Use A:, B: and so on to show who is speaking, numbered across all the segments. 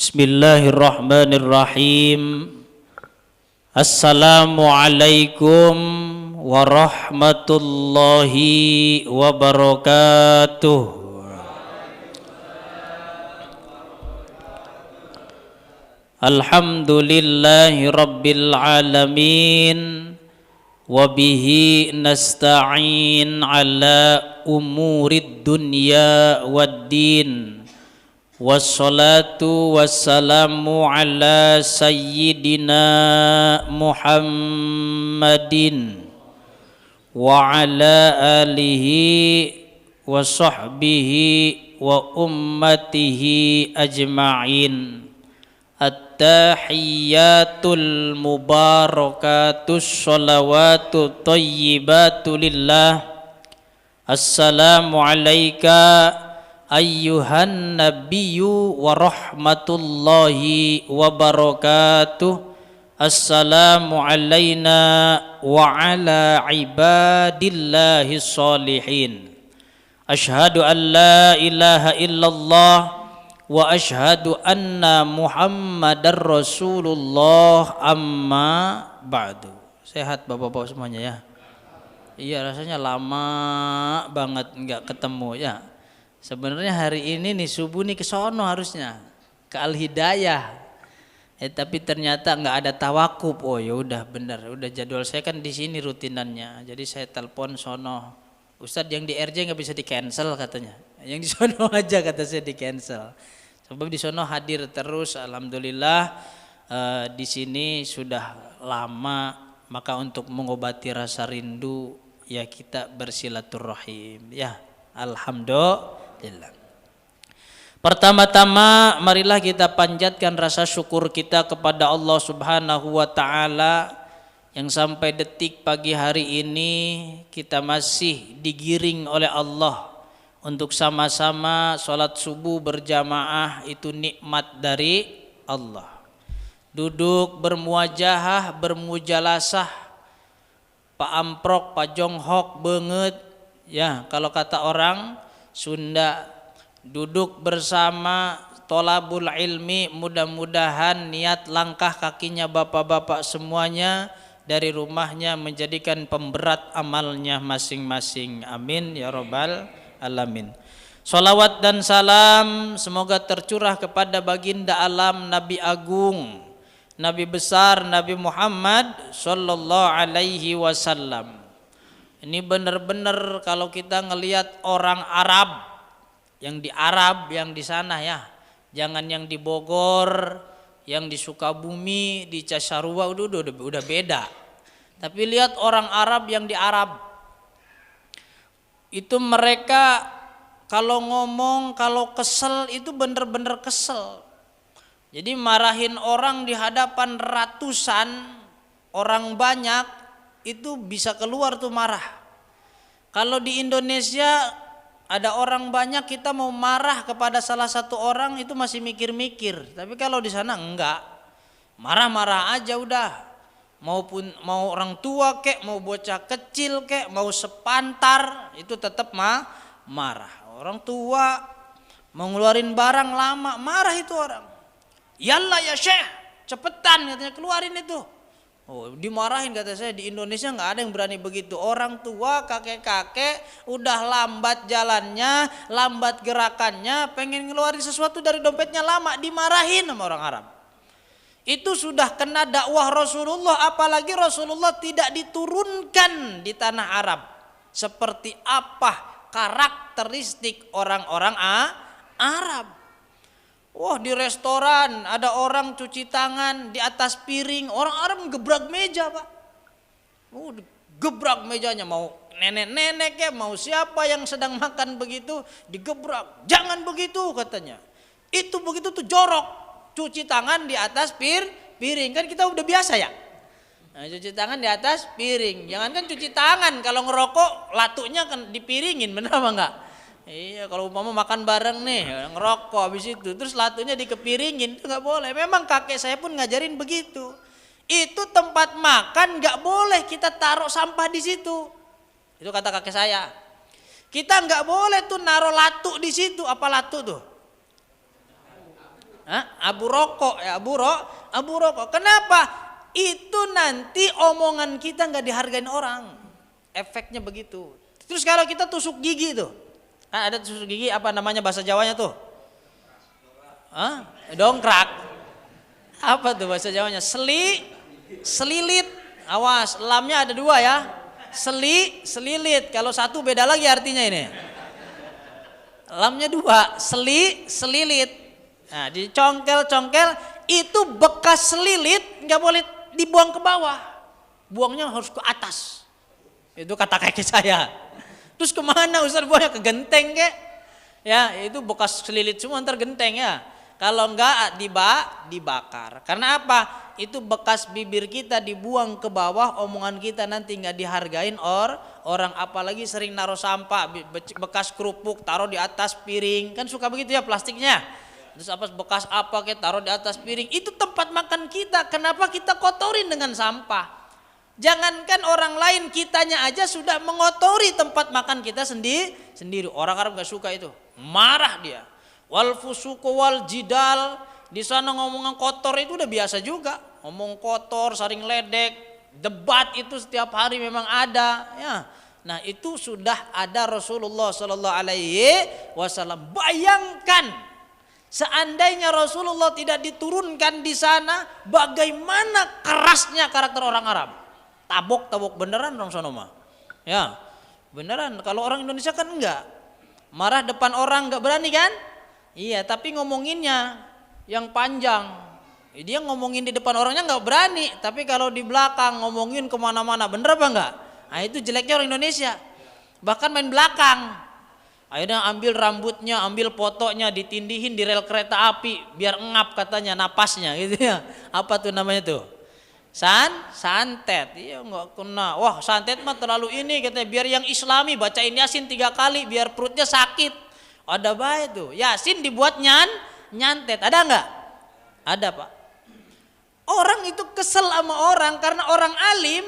A: Bismillahirrahmanirrahim. Assalamualaikum warahmatullahi wabarakatuh. Alhamdulillahi rabbil alamin. Wabihi nasta'in ala umurid dunya waddin. Wassalatu wassalamu ala sayyidina Muhammadin wa ala alihi wa sahbihi wa ummatihi ajma'in. At-tahiyyatul mubarakatus sholawatu tayyibatu lillah. Assalamu alayka ayyuhan nabiyyu wa rahmatullahi wa barakatuh. Assalamu alayna wa ala ibadillahi salihin. Ashhadu an la ilaha illallah wa ashhadu anna muhammadar rasulullah, amma ba'du. Sehat bapak-bapak semuanya ya? Iya, rasanya lama banget enggak ketemu ya. Sebenarnya hari ini nih subuh nih ke sono harusnya ke Al Hidayah, tapi ternyata nggak ada tawakuf. Oh ya udah bener, udah jadwal saya kan di sini rutinannya, jadi saya telepon sono. Ustadz yang di RJ nggak bisa di cancel katanya, yang di sono aja kata saya di cancel. Sebab di sono hadir terus, alhamdulillah. Di sini sudah lama, maka untuk mengobati rasa rindu ya kita bersilaturahim ya, alhamdulillah. Pertama-tama marilah kita panjatkan rasa syukur kita kepada Allah Subhanahu wa taala yang sampai detik pagi hari ini kita masih digiring oleh Allah untuk sama-sama sholat subuh berjamaah. Itu nikmat dari Allah. Duduk bermuajahah, bermujalasah, Pak Amprok, Pak Jonghok banget ya kalau kata orang Sunda, duduk bersama tolabul ilmi. Mudah-mudahan niat langkah kakinya bapak-bapak semuanya dari rumahnya menjadikan pemberat amalnya masing-masing. Amin ya rabbal alamin. Salawat dan salam semoga tercurah kepada baginda alam, Nabi Agung, Nabi besar, Nabi Muhammad sallallahu alaihi wasallam. Ini benar-benar kalau kita ngelihat orang Arab, yang di Arab, yang di sana ya, jangan yang di Bogor, yang di Sukabumi, di Casarua, udah beda. Tapi lihat orang Arab yang di Arab, itu mereka kalau ngomong, kalau kesel itu benar-benar kesel. Jadi marahin orang di hadapan ratusan orang banyak, itu bisa keluar tuh marah. Kalau di Indonesia ada orang banyak, kita mau marah kepada salah satu orang itu masih mikir-mikir. Tapi kalau di sana enggak, marah-marah aja udah. Mau orang tua kek, mau bocah kecil kek, mau sepantar, itu tetap marah. Orang tua mau ngeluarin barang lama, marah itu orang. Yallah ya Syekh, cepetan katanya keluarin itu. Oh, dimarahin kata saya. Di Indonesia nggak ada yang berani begitu. Orang tua, kakek-kakek udah lambat jalannya, lambat gerakannya, pengen ngeluarin sesuatu dari dompetnya lama, dimarahin sama orang Arab. Itu sudah kena dakwah Rasulullah, apalagi Rasulullah tidak diturunkan di tanah Arab. Seperti apa karakteristik orang-orang Arab? Wah, di restoran ada orang cuci tangan di atas piring, orang Arab gebrak meja Pak. Gebrak mejanya, mau nenek-nenek ya, mau siapa yang sedang makan begitu digebrak. Jangan begitu katanya. Itu begitu tuh jorok, cuci tangan di atas piring. Kan kita udah biasa ya. Nah, cuci tangan di atas piring. Jangankan cuci tangan, kalau ngerokok latunya kan dipiringin, benar apa enggak? Iya, kalau umpama makan bareng nih, ngerokok habis itu, terus latunya dikepiringin, itu nggak boleh. Memang kakek saya pun ngajarin begitu. Itu tempat makan nggak boleh kita taruh sampah di situ. Itu kata kakek saya. Kita nggak boleh tuh naruh latu di situ. Apa latu tuh? Abu rokok ya, abu rokok. Kenapa? Itu nanti omongan kita nggak dihargain orang. Efeknya begitu. Terus kalau kita tusuk gigi tuh, ada tusuk gigi apa namanya bahasa Jawanya tuh? Dongkrak. Apa tuh bahasa Jawanya? Selilit. Awas, lamnya ada 2 ya. Selilit. Kalau satu beda lagi artinya ini. Lamnya 2, selilit. Nah, dicongkel itu bekas selilit nggak boleh dibuang ke bawah. Buangnya harus ke atas. Itu kata kakek saya. Terus kemana Ustaz buahnya? Ke genteng kek? Ya itu bekas selilit semua ntar genteng ya. Kalau enggak dibakar. Karena apa? Itu bekas bibir kita dibuang ke bawah, omongan kita nanti nggak dihargain orang. Apalagi sering naruh sampah, bekas kerupuk taruh di atas piring. Kan suka begitu ya plastiknya. Terus apa bekas apa kayak taruh di atas piring. Itu tempat makan kita. Kenapa kita kotorin dengan sampah? Jangankan orang lain, kitanya aja sudah mengotori tempat makan kita sendiri. Orang Arab gak suka itu, marah dia. Wal fusuku wal jidal, di sana ngomong kotor itu udah biasa juga. Ngomong kotor, saling ledek, debat itu setiap hari memang ada. Ya, nah itu sudah ada Rasulullah Sallallahu Alaihi Wasallam. Bayangkan, seandainya Rasulullah tidak diturunkan di sana, bagaimana kerasnya karakter orang Arab. Tabok beneran dong sono mah. Ya, beneran. Kalau orang Indonesia kan enggak. Marah depan orang enggak berani kan? Iya, tapi ngomonginnya yang panjang. Dia ngomongin di depan orangnya enggak berani, tapi kalau di belakang ngomongin kemana-mana, bener apa enggak? Nah itu jeleknya orang Indonesia. Bahkan main belakang. Akhirnya ambil rambutnya, ambil fotonya, ditindihin di rel kereta api biar ngap katanya napasnya gitu ya. Apa tuh namanya tuh? Santet. Iya enggak kena. Wah, santet mah terlalu ini katanya, biar yang Islami bacain Yasin 3 kali biar perutnya sakit. Ada baik tuh. Yasin dibuat nyantet. Ada enggak? Ada, Pak. Orang itu kesel sama orang karena orang alim,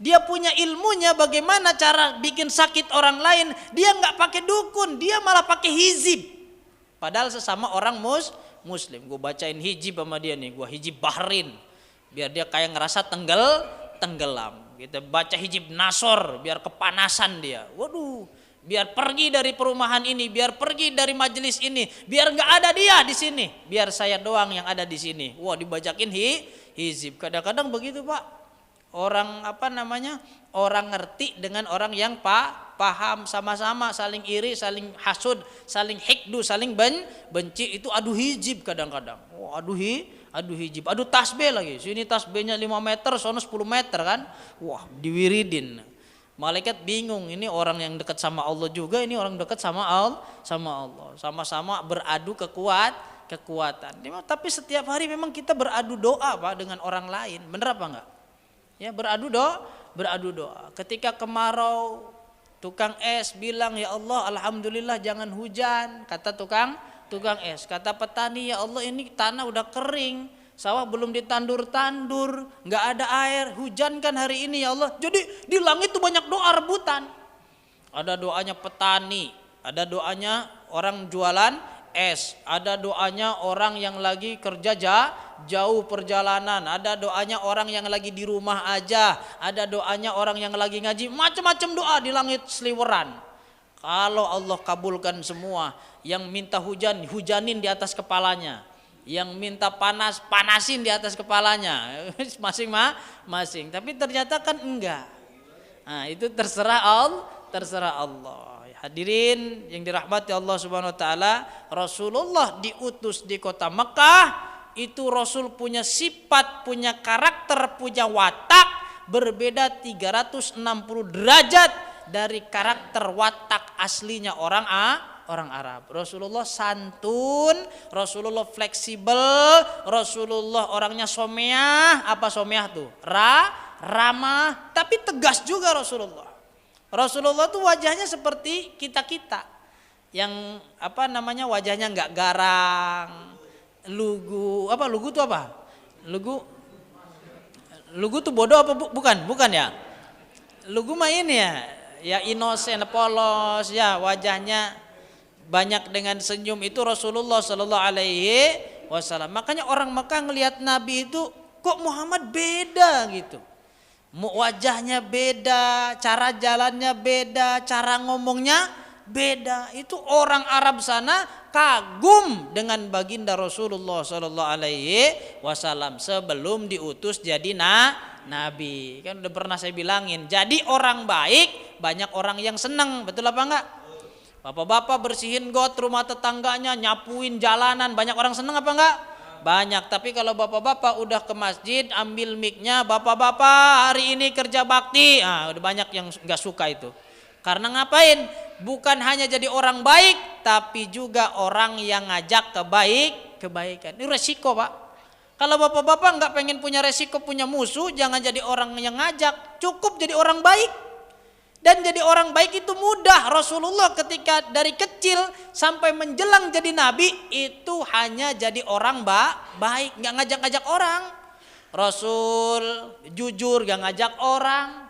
A: dia punya ilmunya bagaimana cara bikin sakit orang lain. Dia enggak pakai dukun, dia malah pakai hizib. Padahal sesama orang muslim. Gue bacain hizib sama dia nih, gue hizib Bahrin. Biar dia kayak ngerasa tenggelam gitu. Baca hijib Nasor biar kepanasan dia. Waduh, biar pergi dari perumahan ini, biar pergi dari majelis ini, biar nggak ada dia di sini, biar saya doang yang ada di sini. Wah, dibacakin hizib. Kadang-kadang begitu, Pak. Orang orang ngerti dengan orang yang paham, sama-sama saling iri, saling hasud, saling hikdu, saling benci, itu adu hizib kadang-kadang. Wah, adu hijib, adu tasbih lagi. Sini tasbihnya 5 meter, sono 10 meter kan. Wah, diwiridin. Malaikat bingung, ini orang yang dekat sama Allah juga, ini orang dekat sama Allah. Sama-sama beradu kekuatan. Tapi setiap hari memang kita beradu doa, Pak, dengan orang lain. Bener apa enggak? Ya, beradu doa. Ketika kemarau, tukang es bilang, "Ya Allah, alhamdulillah jangan hujan." Kata tukang es, kata petani, "Ya Allah, ini tanah udah kering, sawah belum ditandur-tandur, nggak ada air, hujankan hari ini ya Allah." Jadi di langit tuh banyak doa rebutan. Ada doanya petani, ada doanya orang jualan es, ada doanya orang yang lagi kerja jauh perjalanan, ada doanya orang yang lagi di rumah aja, ada doanya orang yang lagi ngaji, macam-macam doa di langit seliweran. Kalau Allah kabulkan semua, yang minta hujan, hujanin di atas kepalanya. Yang minta panas, panasin di atas kepalanya. Masing-masing. Tapi ternyata kan enggak. Nah, itu terserah Allah. Hadirin yang dirahmati Allah Subhanahu wa taala, Rasulullah diutus di kota Mekah, itu Rasul punya sifat, punya karakter, punya watak berbeda 360 derajat dari karakter watak aslinya orang Arab. Rasulullah santun, Rasulullah fleksibel, Rasulullah orangnya someah. Apa someah tuh? Ramah, tapi tegas juga Rasulullah. Rasulullah tuh wajahnya seperti kita-kita. Yang wajahnya enggak garang, lugu. Apa lugu tuh apa? Lugu tuh bodoh apa bukan ya? Lugu mah ini ya innocent, polos, ya wajahnya banyak dengan senyum. Itu Rasulullah Sallallahu Alaihi wasallam. Makanya orang Mekah ngelihat Nabi itu, kok Muhammad beda gitu. Wajahnya beda, cara jalannya beda, cara ngomongnya beda. Itu orang Arab sana kagum dengan baginda Rasulullah sallallahu alaihi wasallam sebelum diutus jadi nabi. Kan udah pernah saya bilangin, jadi orang baik banyak orang yang senang, betul apa enggak? Bapak-bapak bersihin got rumah tetangganya, nyapuin jalanan, banyak orang senang apa enggak? Banyak. Tapi kalau bapak-bapak udah ke masjid ambil mic-nya, bapak-bapak hari ini kerja bakti, udah banyak yang enggak suka itu. Karena ngapain? Bukan hanya jadi orang baik, tapi juga orang yang ngajak kebaikan. Ini resiko, Pak. Kalau bapak-bapak nggak pengen punya resiko, punya musuh, jangan jadi orang yang ngajak. Cukup jadi orang baik. Dan jadi orang baik itu mudah. Rasulullah ketika dari kecil sampai menjelang jadi nabi, itu hanya jadi orang baik. Nggak ngajak-ngajak orang. Rasul jujur, nggak ngajak orang.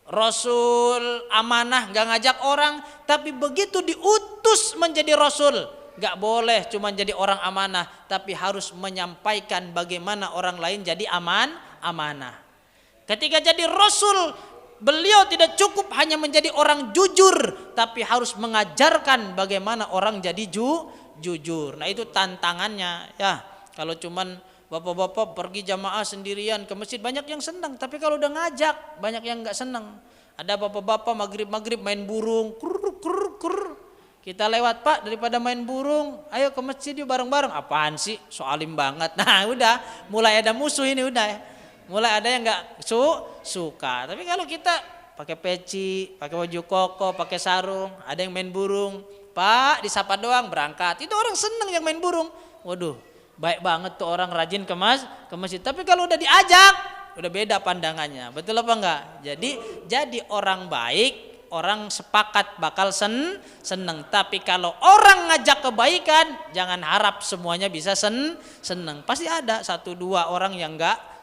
A: Rasul amanah, gak ngajak orang. Tapi begitu diutus menjadi Rasul, gak boleh cuma jadi orang amanah, tapi harus menyampaikan bagaimana orang lain jadi amanah. Ketika jadi Rasul, beliau tidak cukup hanya menjadi orang jujur, tapi harus mengajarkan bagaimana orang jadi jujur. Nah itu tantangannya ya. Kalau cuman bapak-bapak pergi jamaah sendirian ke masjid, banyak yang senang. Tapi kalau udah ngajak, banyak yang nggak senang. Ada bapak-bapak maghrib main burung, kur. Kita lewat, Pak, daripada main burung, ayo ke masjid yuk bareng-bareng. Apaan sih, soalim banget. Nah udah, mulai ada musuh ini udah ya. Mulai ada yang nggak suka. Tapi kalau kita pakai peci, pakai baju koko, pakai sarung, ada yang main burung, Pak, disapa doang berangkat. Itu orang seneng yang main burung. Waduh, baik banget tuh orang rajin ke masjid. Tapi kalau udah diajak, udah beda pandangannya. Betul apa enggak? Jadi orang baik, orang sepakat bakal seneng. Tapi kalau orang ngajak kebaikan, jangan harap semuanya bisa seneng. Pasti ada 1-2 orang yang enggak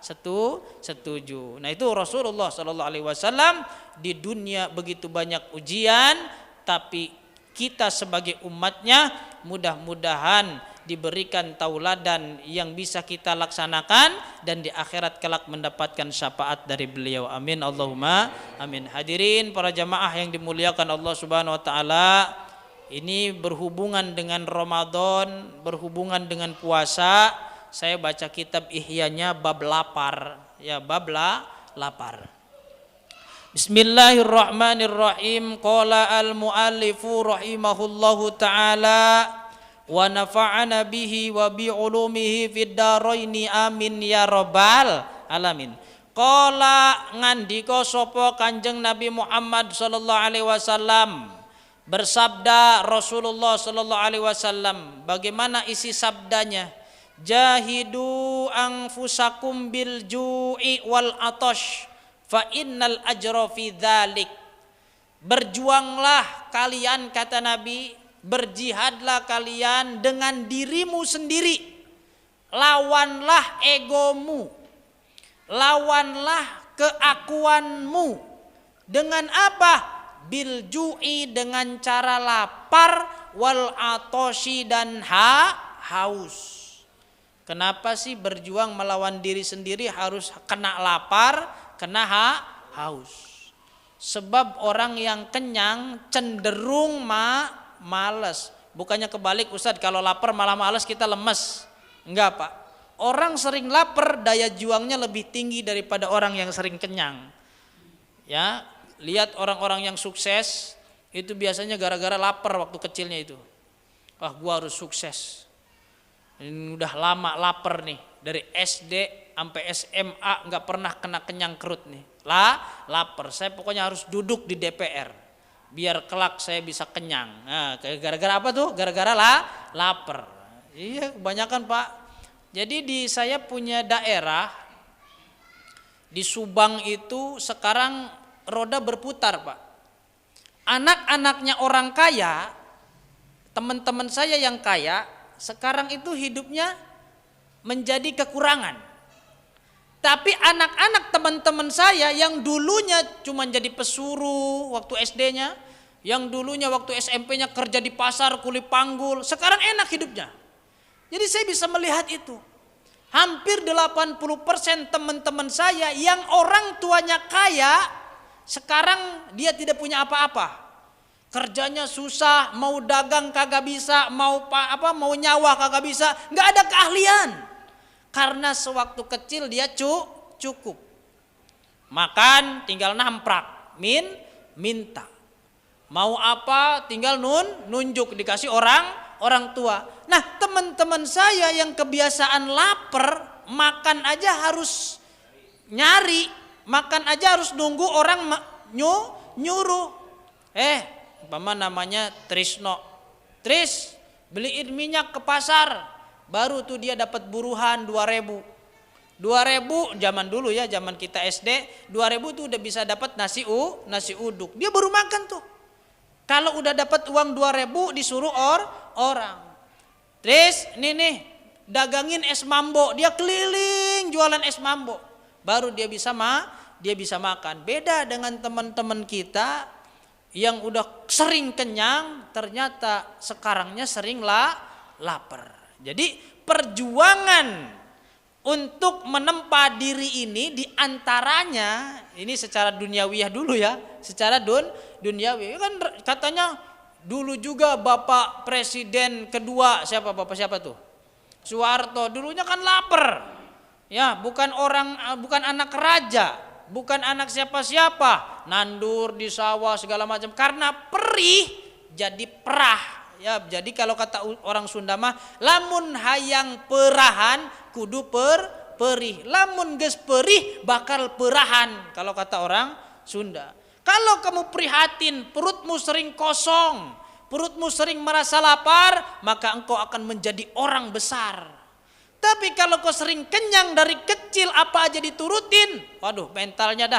A: setuju. Nah itu Rasulullah sallallahu alaihi wasallam di dunia begitu banyak ujian, tapi kita sebagai umatnya mudah-mudahan diberikan tauladan yang bisa kita laksanakan dan di akhirat kelak mendapatkan syafaat dari beliau. Amin Allahumma amin. Hadirin para jamaah yang dimuliakan Allah Subhanahu wa taala, ini berhubungan dengan Ramadan, berhubungan dengan puasa. Saya baca kitab Ihyanya bab lapar, ya bab lapar. Bismillahirrahmanirrahim. Qala al-muallifu rahimahullahu taala wa nafa'ana bihi wa bi ulumihi fid dharaini amin ya rabbal alamin. Qala ngandika sapa Kanjeng Nabi Muhammad sallallahu alaihi wasallam, bersabda Rasulullah sallallahu alaihi wasallam. Bagaimana isi sabdanya? Jahidu anfusakum bil ju'i wal atash fa innal ajra fi dzalik. Berjuanglah kalian, kata Nabi, berjihadlah kalian dengan dirimu sendiri. Lawanlah egomu, lawanlah keakuanmu. Dengan apa? Bil ju'i, dengan cara lapar, wal atoshi, dan haus. Kenapa sih berjuang melawan diri sendiri harus kena lapar, kena haus? Sebab orang yang kenyang cenderung malas. Bukannya kebalik Ustadz, kalau lapar malah malas kita lemes. Enggak Pak. Orang sering lapar daya juangnya lebih tinggi daripada orang yang sering kenyang. Ya, lihat orang-orang yang sukses itu biasanya gara-gara lapar waktu kecilnya itu. Wah, gua harus sukses. Ini udah lama lapar nih, dari SD sampai SMA nggak pernah kena kenyang kerut nih. Lapar, saya pokoknya harus duduk di DPR biar kelak saya bisa kenyang. Nah, gara-gara apa tuh? Gara-gara lapar. Iya, kebanyakan Pak. Jadi saya punya daerah di Subang itu sekarang roda berputar Pak. Anak-anaknya orang kaya, teman-teman saya yang kaya, sekarang itu hidupnya menjadi kekurangan. Tapi anak-anak teman-teman saya yang dulunya cuma jadi pesuruh waktu SD-nya, yang dulunya waktu SMP-nya kerja di pasar kuli panggul, sekarang enak hidupnya. Jadi saya bisa melihat itu. Hampir 80% teman-teman saya yang orang tuanya kaya, sekarang dia tidak punya apa-apa. Kerjanya susah, mau dagang kagak bisa, mau nyawa kagak bisa, nggak ada keahlian. Karena sewaktu kecil dia cukup. Makan tinggal namprak, minta. Mau apa tinggal nunjuk, dikasih orang tua. Nah, teman-teman saya yang kebiasaan lapar, makan aja harus nyari, makan aja harus nunggu orang nyuruh. Umpama namanya Trisno. Tris, beliin minyak ke pasar. Baru tuh dia dapat buruhan 2.000. 2.000 zaman dulu ya, zaman kita SD, 2.000 tuh udah bisa dapat nasi uduk. Dia baru makan tuh. Kalau udah dapat uang 2.000 disuruh orang. Tris, nih dagangin es mambo. Dia keliling jualan es mambo. Baru dia bisa makan. Beda dengan teman-teman kita yang udah sering kenyang, ternyata sekarangnya sering lapar. Jadi perjuangan untuk menempa diri ini diantaranya, ini secara duniawiyah dulu ya, secara duniawi kan katanya dulu juga Bapak Presiden kedua Bapak siapa tuh? Soeharto dulunya kan lapar, ya bukan anak raja. Bukan anak siapa-siapa, nandur di sawah segala macam, karena perih jadi perah. Ya, jadi kalau kata orang Sunda mah, lamun hayang perahan kudu perih, lamun geus perih bakal perahan, kalau kata orang Sunda. Kalau kamu prihatin, perutmu sering kosong, perutmu sering merasa lapar, maka engkau akan menjadi orang besar. Tapi kalau kau sering kenyang dari kecil, apa aja diturutin, waduh mentalnya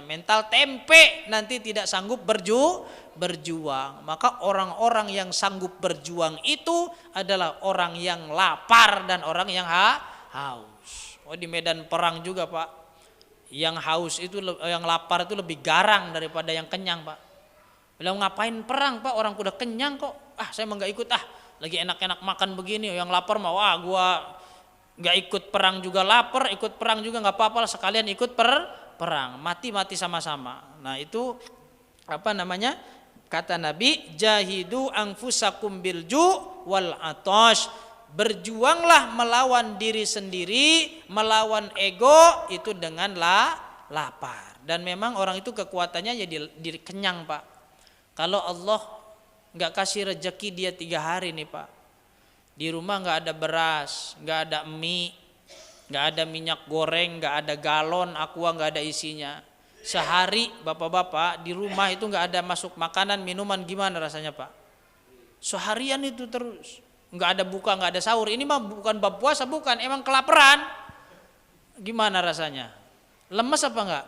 A: mental tempe, nanti tidak sanggup berjuang. Maka orang-orang yang sanggup berjuang itu adalah orang yang lapar dan orang yang haus. Di medan perang juga Pak, yang haus itu, yang lapar itu lebih garang daripada yang kenyang Pak. Bilang ngapain perang Pak, orang udah kenyang kok. Saya mah nggak ikut lagi enak-enak makan begini. Yang lapar mah gua nggak ikut perang juga lapar, ikut perang juga nggak apa-apa, sekalian ikut perang, mati sama-sama. Nah itu kata Nabi, jahidu anfusakum bilju wal atosh, berjuanglah melawan diri sendiri, melawan ego itu dengan lapar. Dan memang orang itu kekuatannya jadi diri kenyang Pak. Kalau Allah nggak kasih rezeki dia 3 hari nih Pak, di rumah nggak ada beras, nggak ada mie, nggak ada minyak goreng, nggak ada galon aqua, nggak ada isinya. Sehari bapak-bapak di rumah itu nggak ada masuk makanan minuman, gimana rasanya Pak? Seharian itu terus, nggak ada buka, nggak ada sahur. Ini mah bukan bab puasa, bukan, emang kelaparan. Gimana rasanya? Lemes apa enggak?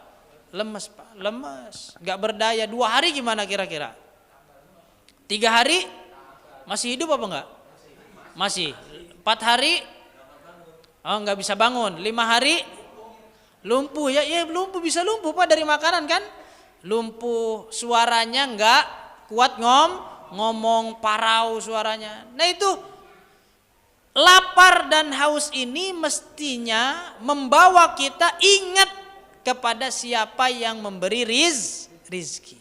A: Lemes Pak, lemes, nggak berdaya. 2 hari gimana kira-kira? 3 hari masih hidup apa enggak? Masih. 4 hari nggak bisa bangun. 5 hari lumpuh ya, lumpuh, bisa lumpuh Pak dari makanan kan? Lumpuh, suaranya enggak kuat ngomong parau suaranya. Nah itu lapar dan haus ini mestinya membawa kita ingat kepada siapa yang memberi rizki.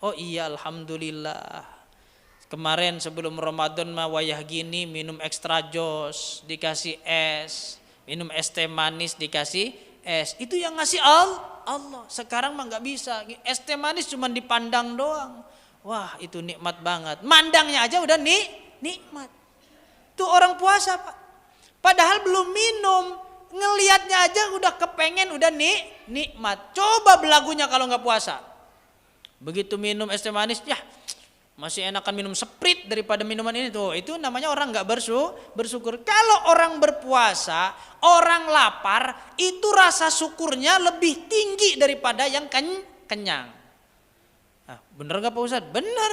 A: Oh iya, alhamdulillah. Kemarin sebelum Ramadan mah wayah gini minum extra jos dikasih es, minum es teh manis dikasih es. Itu yang ngasih Allah. Sekarang mah nggak bisa. Es teh manis cuma dipandang doang. Wah itu nikmat banget. Mandangnya aja udah nikmat. Itu orang puasa Pak. Padahal belum minum, ngelihatnya aja udah kepengen, udah nikmat. Coba belagunya kalau nggak puasa. Begitu minum es teh manis, ya masih enakan minum Sprite daripada minuman ini tuh. Itu namanya orang nggak bersyukur. Kalau orang berpuasa, orang lapar, itu rasa syukurnya lebih tinggi daripada yang kenyang. Bener nggak Pak Ustadz? Bener.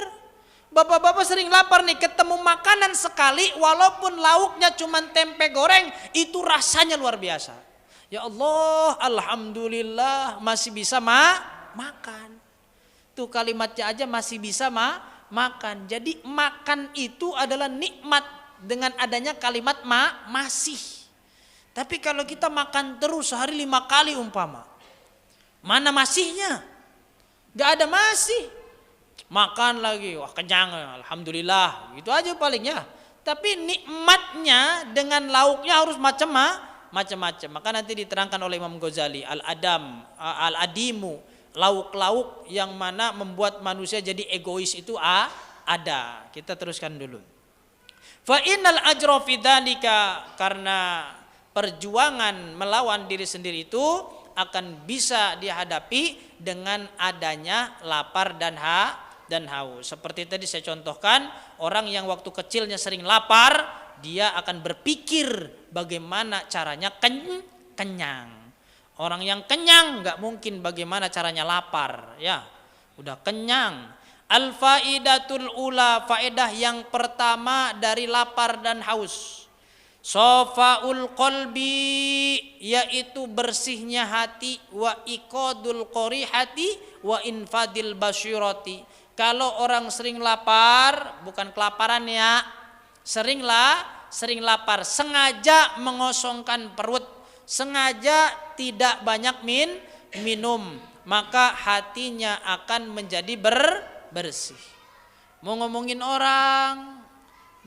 A: Bapak-bapak sering lapar nih, ketemu makanan sekali, walaupun lauknya cuma tempe goreng, itu rasanya luar biasa. Ya Allah, alhamdulillah masih bisa makan. Tuh kalimatnya aja masih bisa makan. Jadi makan itu adalah nikmat dengan adanya kalimat masih. Tapi kalau kita makan terus sehari 5 kali umpama, mana masihnya? Gak ada masih. Makan lagi, wah kenyang, alhamdulillah, gitu aja palingnya. Tapi nikmatnya dengan lauknya harus macam-macam. Maka nanti diterangkan oleh Imam Ghazali, al-adimu, lauk-lauk yang mana membuat manusia jadi egois itu ada. Kita teruskan dulu. Fa innal ajra fi dzalika, karena perjuangan melawan diri sendiri itu akan bisa dihadapi dengan adanya lapar dan haus. Seperti tadi saya contohkan, orang yang waktu kecilnya sering lapar, dia akan berpikir bagaimana caranya kenyang. Orang yang kenyang nggak mungkin bagaimana caranya lapar, ya. Udah kenyang. Al-faidatul ula, faedah yang pertama dari lapar dan haus. Sofaul qalbi, yaitu bersihnya hati, wa iqadul qorihati wa infadil basyirati. Kalau orang sering lapar, bukan kelaparan ya, sering lapar, sengaja mengosongkan perut, sengaja tidak banyak minum, maka hatinya akan menjadi bersih. Mau ngomongin orang,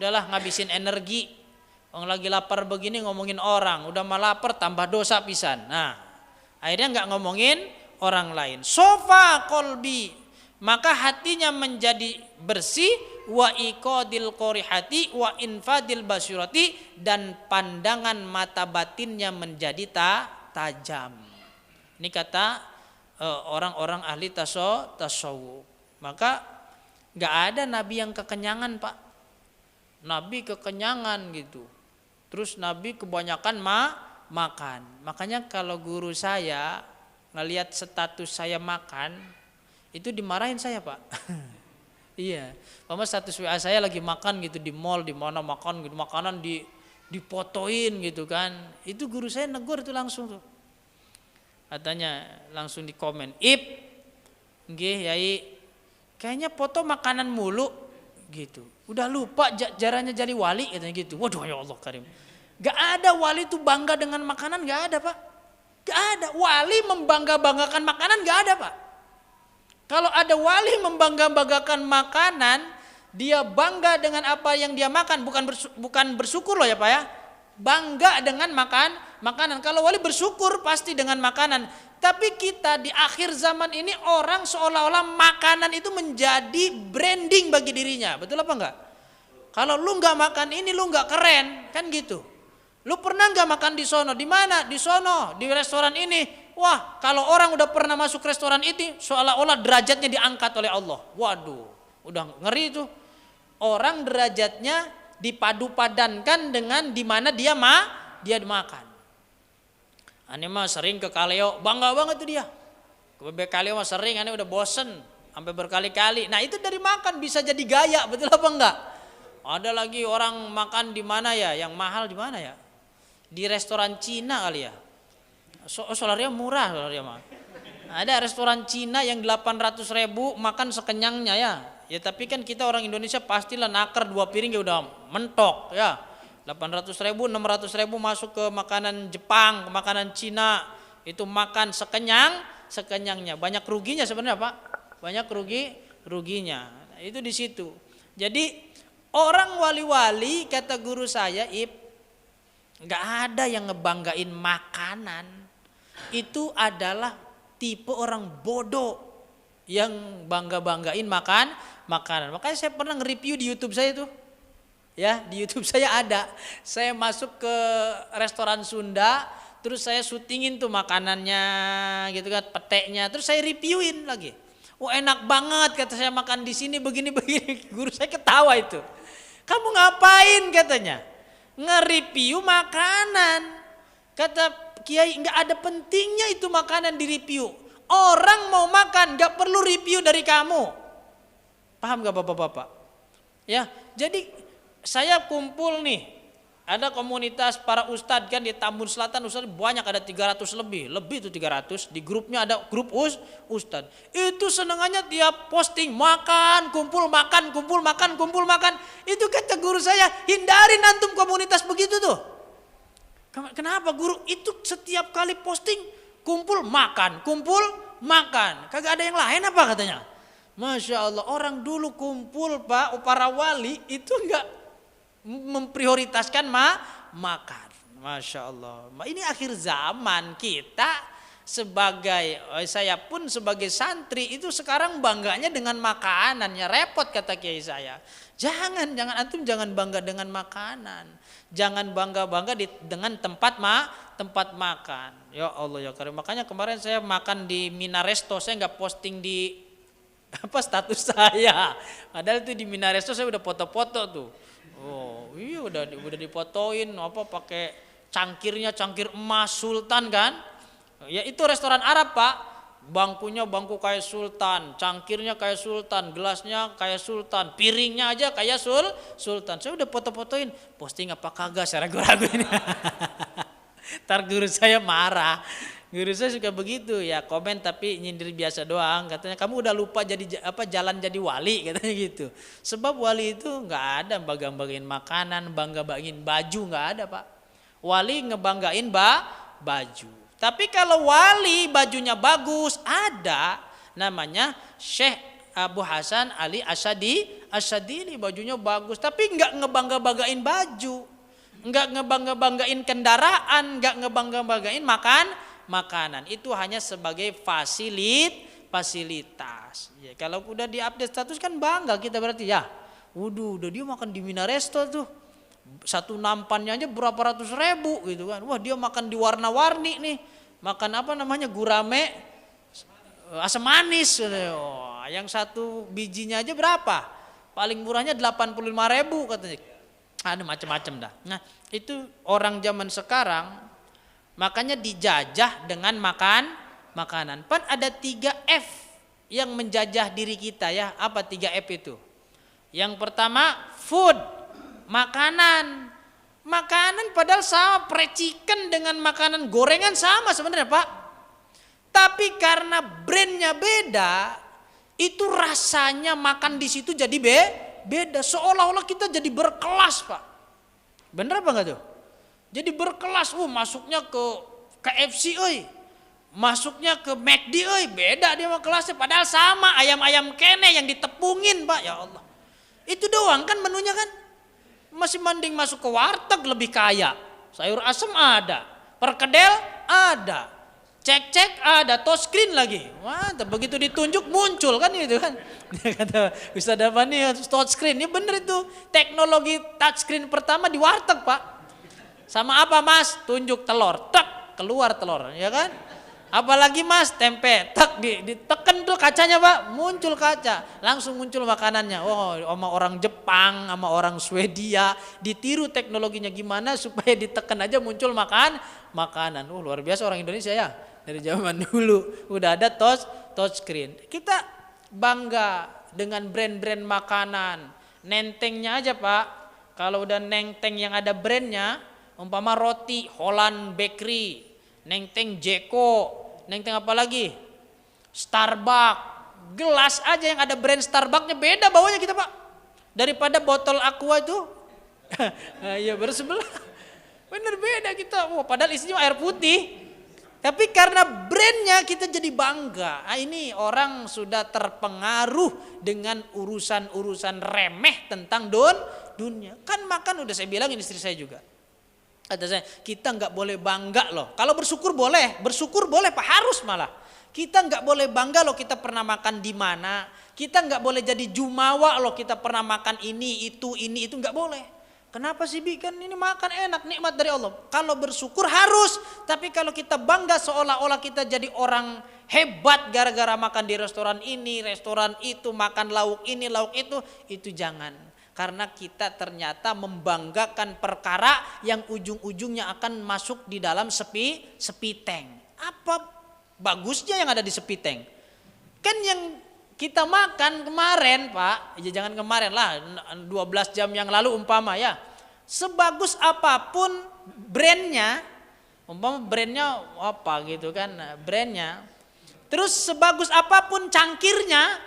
A: udahlah ngabisin energi. Orang lagi lapar begini ngomongin orang, udah mah lapar tambah dosa pisan. Nah, akhirnya nggak ngomongin orang lain. Sofa kolbi, maka hatinya menjadi bersih, wa iqadil qorihati wa infadil basyirati, dan pandangan mata batinnya menjadi tajam. Ini kata orang-orang ahli tasawuf. Maka nggak ada nabi yang kekenyangan, Pak. Nabi kekenyangan gitu. Terus Nabi kebanyakan makan. Makanya kalau guru saya ngelihat status saya makan, itu dimarahin saya, Pak. Iya. Mama status WA saya lagi makan gitu di mall, di mana makan gitu, makanan dipotoin gitu kan. Itu guru saya negur itu langsung tuh. Katanya langsung di komen, "Ip, nggih Yai, kayaknya foto makanan mulu gitu. Udah lupa jaranya jadi wali," katanya gitu. Waduh, ya Allah Karim. Gak ada wali itu bangga dengan makanan, gak ada, Pak. Gak ada. Wali membangga-banggakan makanan, gak ada, Pak. Kalau ada wali membangga-banggakan makanan, dia bangga dengan apa yang dia makan, bukan bersyukur loh ya, Pak ya. Bangga dengan makanan. Kalau wali bersyukur pasti dengan makanan. Tapi kita di akhir zaman ini orang seolah-olah makanan itu menjadi branding bagi dirinya. Betul apa enggak? Kalau lu enggak makan ini lu enggak keren, kan gitu. Lu pernah enggak makan di sono? Di mana? Di sono, di restoran ini. Wah, kalau orang udah pernah masuk restoran itu seolah-olah derajatnya diangkat oleh Allah. Waduh, udah ngeri itu. Orang derajatnya dipadu-padankan dengan di mana dia makan. Ane mah sering ke Kaleo, bangga banget tuh dia. Ke bebek Kaleo mah sering, ane udah bosen sampai berkali-kali. Nah, itu dari makan bisa jadi gaya, betul apa enggak? Ada lagi orang makan di mana ya? Yang mahal di mana ya? Di restoran Cina kali ya. Solarnya murah solarnya mah. Ada restoran Cina yang 800.000 makan sekenyangnya ya. Ya tapi kan kita orang Indonesia pastilah naker 2 piring ya udah mentok ya. 800.000, 600.000 masuk ke makanan Jepang, ke makanan Cina, itu makan sekenyangnya. Banyak ruginya sebenarnya, Pak. Banyak ruginya. Nah, itu di situ. Jadi orang wali-wali kata guru saya, nggak ada yang ngebanggain makanan. Itu adalah tipe orang bodoh yang bangga-banggain makanan. Makanya saya pernah nge-review di YouTube saya tuh. Ya, di YouTube saya ada. Saya masuk ke restoran Sunda, terus saya syutingin tuh makanannya gitu kan, peteknya, terus saya reviewin lagi. Wah, enak banget kata saya makan di sini begini. Guru saya ketawa itu. Kamu ngapain katanya? Nge-review makanan. Kata Kiai, nggak ada pentingnya itu makanan di review. Orang mau makan nggak perlu review dari kamu. Paham nggak bapak-bapak? Ya, jadi saya kumpul nih Ada komunitas para ustadz kan di Tambun Selatan, ustadz banyak, ada 300 lebih itu 300. Di grupnya ada grup ustadz. Itu senengannya tiap posting makan, kumpul makan, kumpul makan, kumpul makan. Itu kata guru saya, hindarin antum komunitas begitu tuh. Kenapa guru? Itu setiap kali posting kumpul makan, kumpul makan. Kagak ada yang lain apa katanya? Masya Allah, orang dulu kumpul Pak, para wali itu enggak memprioritaskan makan. Masya Allah. Ini akhir zaman kita sebagai, saya pun sebagai santri itu sekarang bangganya dengan makanannya. Repot kata kiai saya. Jangan antum jangan bangga dengan makanan. Jangan bangga dengan tempat makan. Ya Allah ya Karim. Makanya kemarin saya makan di Mina Resto, saya nggak posting di status saya. Padahal itu di Mina Resto saya udah foto-foto tuh. Oh iya udah difotoin pakai cangkir emas sultan kan. Ya itu restoran Arab Pak. Bangkunya bangku kayak sultan, cangkirnya kayak sultan, gelasnya kayak sultan, piringnya aja kayak sultan. Saya udah foto-fotoin, posting apa kagak, saya ragu-ragu ini. Ntar guru saya marah. Guru saya suka begitu ya, komen tapi nyindir biasa doang. Katanya kamu udah lupa jalan jadi wali katanya gitu. Sebab wali itu nggak ada bangga-banggain makanan, bangga-banggain baju, nggak ada Pak. Wali ngebanggain baju. Tapi kalau wali bajunya bagus, ada namanya Syekh Abu Hasan Ali Asyadili, bajunya bagus, tapi nggak ngebangga-banggain baju, nggak ngebangga-banggain kendaraan, nggak ngebangga-banggain makanan. Itu hanya sebagai fasilitas. Ya, kalau udah di-update status kan bangga kita berarti ya. Udah dia makan di Mina Resto tuh. Satu nampannya aja berapa ratus ribu gitu kan. Wah, dia makan di warna-warni nih. Makan gurame asam manis. Oh, yang satu bijinya aja berapa? Paling murahnya 85 ribu katanya. Ada macam-macam dah. Nah, itu orang zaman sekarang makanya dijajah dengan makanan. Pan ada 3 F yang menjajah diri kita ya. Apa 3 F itu? Yang pertama food, makanan. Makanan padahal sama, percikan dengan makanan gorengan sama sebenarnya Pak. Tapi karena brandnya beda, itu rasanya makan di situ jadi beda. Seolah-olah kita jadi berkelas Pak. Bener apa enggak tuh? Jadi berkelas, masuknya ke KFC, masuknya ke McD, beda dia sama kelasnya. Padahal sama, ayam-ayam kene yang ditepungin Pak, ya Allah. Itu doang kan menunya kan. Masih mending masuk ke warteg lebih kaya. Sayur asem ada, perkedel ada, cek ada, touchscreen lagi. Wah, begitu ditunjuk muncul kan itu kan. Kata Ustaz Dabani touchscreen, ya bener itu. Teknologi touchscreen pertama di warteg Pak. Sama apa Mas? Tunjuk telur, tek keluar telur, ya kan? Apalagi Mas, tempe, tek ditekan tuh kacanya Pak, muncul kaca, langsung muncul makanannya. Oh, sama orang Jepang, sama orang Swedia, ditiru teknologinya gimana supaya ditekan aja muncul makanan. Luar biasa orang Indonesia ya. Dari zaman dulu udah ada touch screen. Kita bangga dengan brand-brand makanan. Nentengnya aja Pak, kalau udah nenteng yang ada brandnya, umpama roti Holland Bakery, nenteng Jeko, nenteng apa lagi? Starbucks. Gelas aja yang ada brand Starbucksnya beda bawahnya kita Pak. Daripada botol Aqua itu. Iya bersebelah. Bener beda kita. Padahal isinya air putih. Tapi karena brandnya kita jadi bangga. Ini orang sudah terpengaruh dengan urusan-urusan remeh tentang dunia. Kan makan udah saya bilangin istri saya juga. Kata saya, kita nggak boleh bangga loh. Kalau bersyukur boleh Pak, harus malah. Kita nggak boleh bangga loh kita pernah makan di mana. Kita nggak boleh jadi jumawa loh kita pernah makan ini itu nggak boleh. Kenapa sih Bi? Kan ini makan enak, nikmat dari Allah. Kalau bersyukur harus. Tapi kalau kita bangga seolah-olah kita jadi orang hebat gara-gara makan di restoran ini, restoran itu, makan lauk ini, lauk itu jangan. Karena kita ternyata membanggakan perkara yang ujung-ujungnya akan masuk di dalam sepi tank. Apa bagusnya yang ada di sepi tank? Kan yang kita makan kemarin Pak, ya jangan kemarin lah, 12 jam yang lalu umpama ya. Sebagus apapun brandnya, umpama brandnya apa gitu kan, brandnya. Terus sebagus apapun cangkirnya,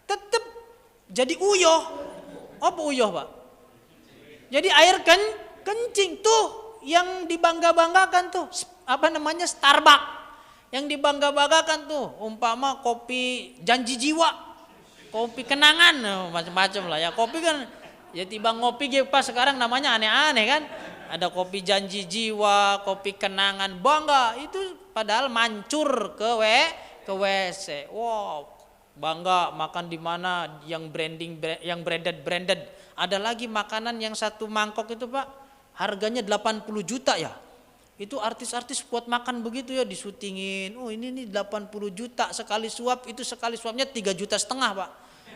A: tetap jadi uyuh. Apa uyuh Pak? Jadi air kencing tuh yang dibangga-banggakan tuh, apa namanya, Starbucks. Yang dibangga-banggakan tuh, umpama kopi janji jiwa, kopi kenangan, macam-macam lah ya. Kopi kan, ya tiba ngopi gitu pas sekarang namanya aneh-aneh kan. Ada kopi janji jiwa, kopi kenangan, bangga. Itu padahal mancur ke WC. Wow, bangga makan di mana yang yang branded. Ada lagi makanan yang satu mangkok itu Pak, harganya 80 juta ya. Itu artis-artis buat makan begitu ya, disutingin. Oh ini nih 80 juta sekali suap, itu sekali suapnya 3,5 juta Pak.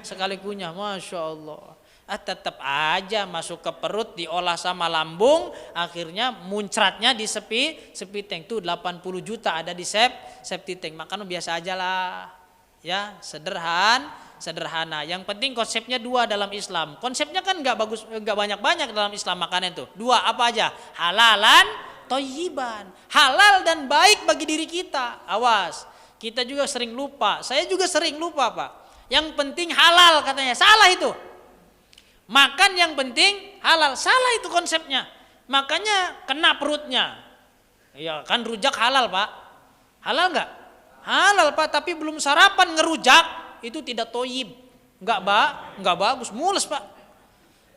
A: Sekali kunyah, Masya Allah. Tetap aja masuk ke perut, diolah sama lambung, akhirnya muncratnya di septic tank tuh 80 juta ada di septic tank. Makan biasa aja lah, ya sederhana. Yang penting konsepnya 2 dalam Islam. Konsepnya kan nggak bagus, nggak banyak dalam Islam makanan itu. 2 apa aja? Halalan, thayyiban. Halal dan baik bagi diri kita. Awas, kita juga sering lupa. Saya juga sering lupa Pak. Yang penting halal katanya, salah itu. Makan yang penting halal, salah itu konsepnya. Makanya kena perutnya. Ya kan rujak halal Pak. Halal nggak? Halal Pak, tapi belum sarapan ngerujak itu tidak thayyib. Nggak bagus, mules Pak.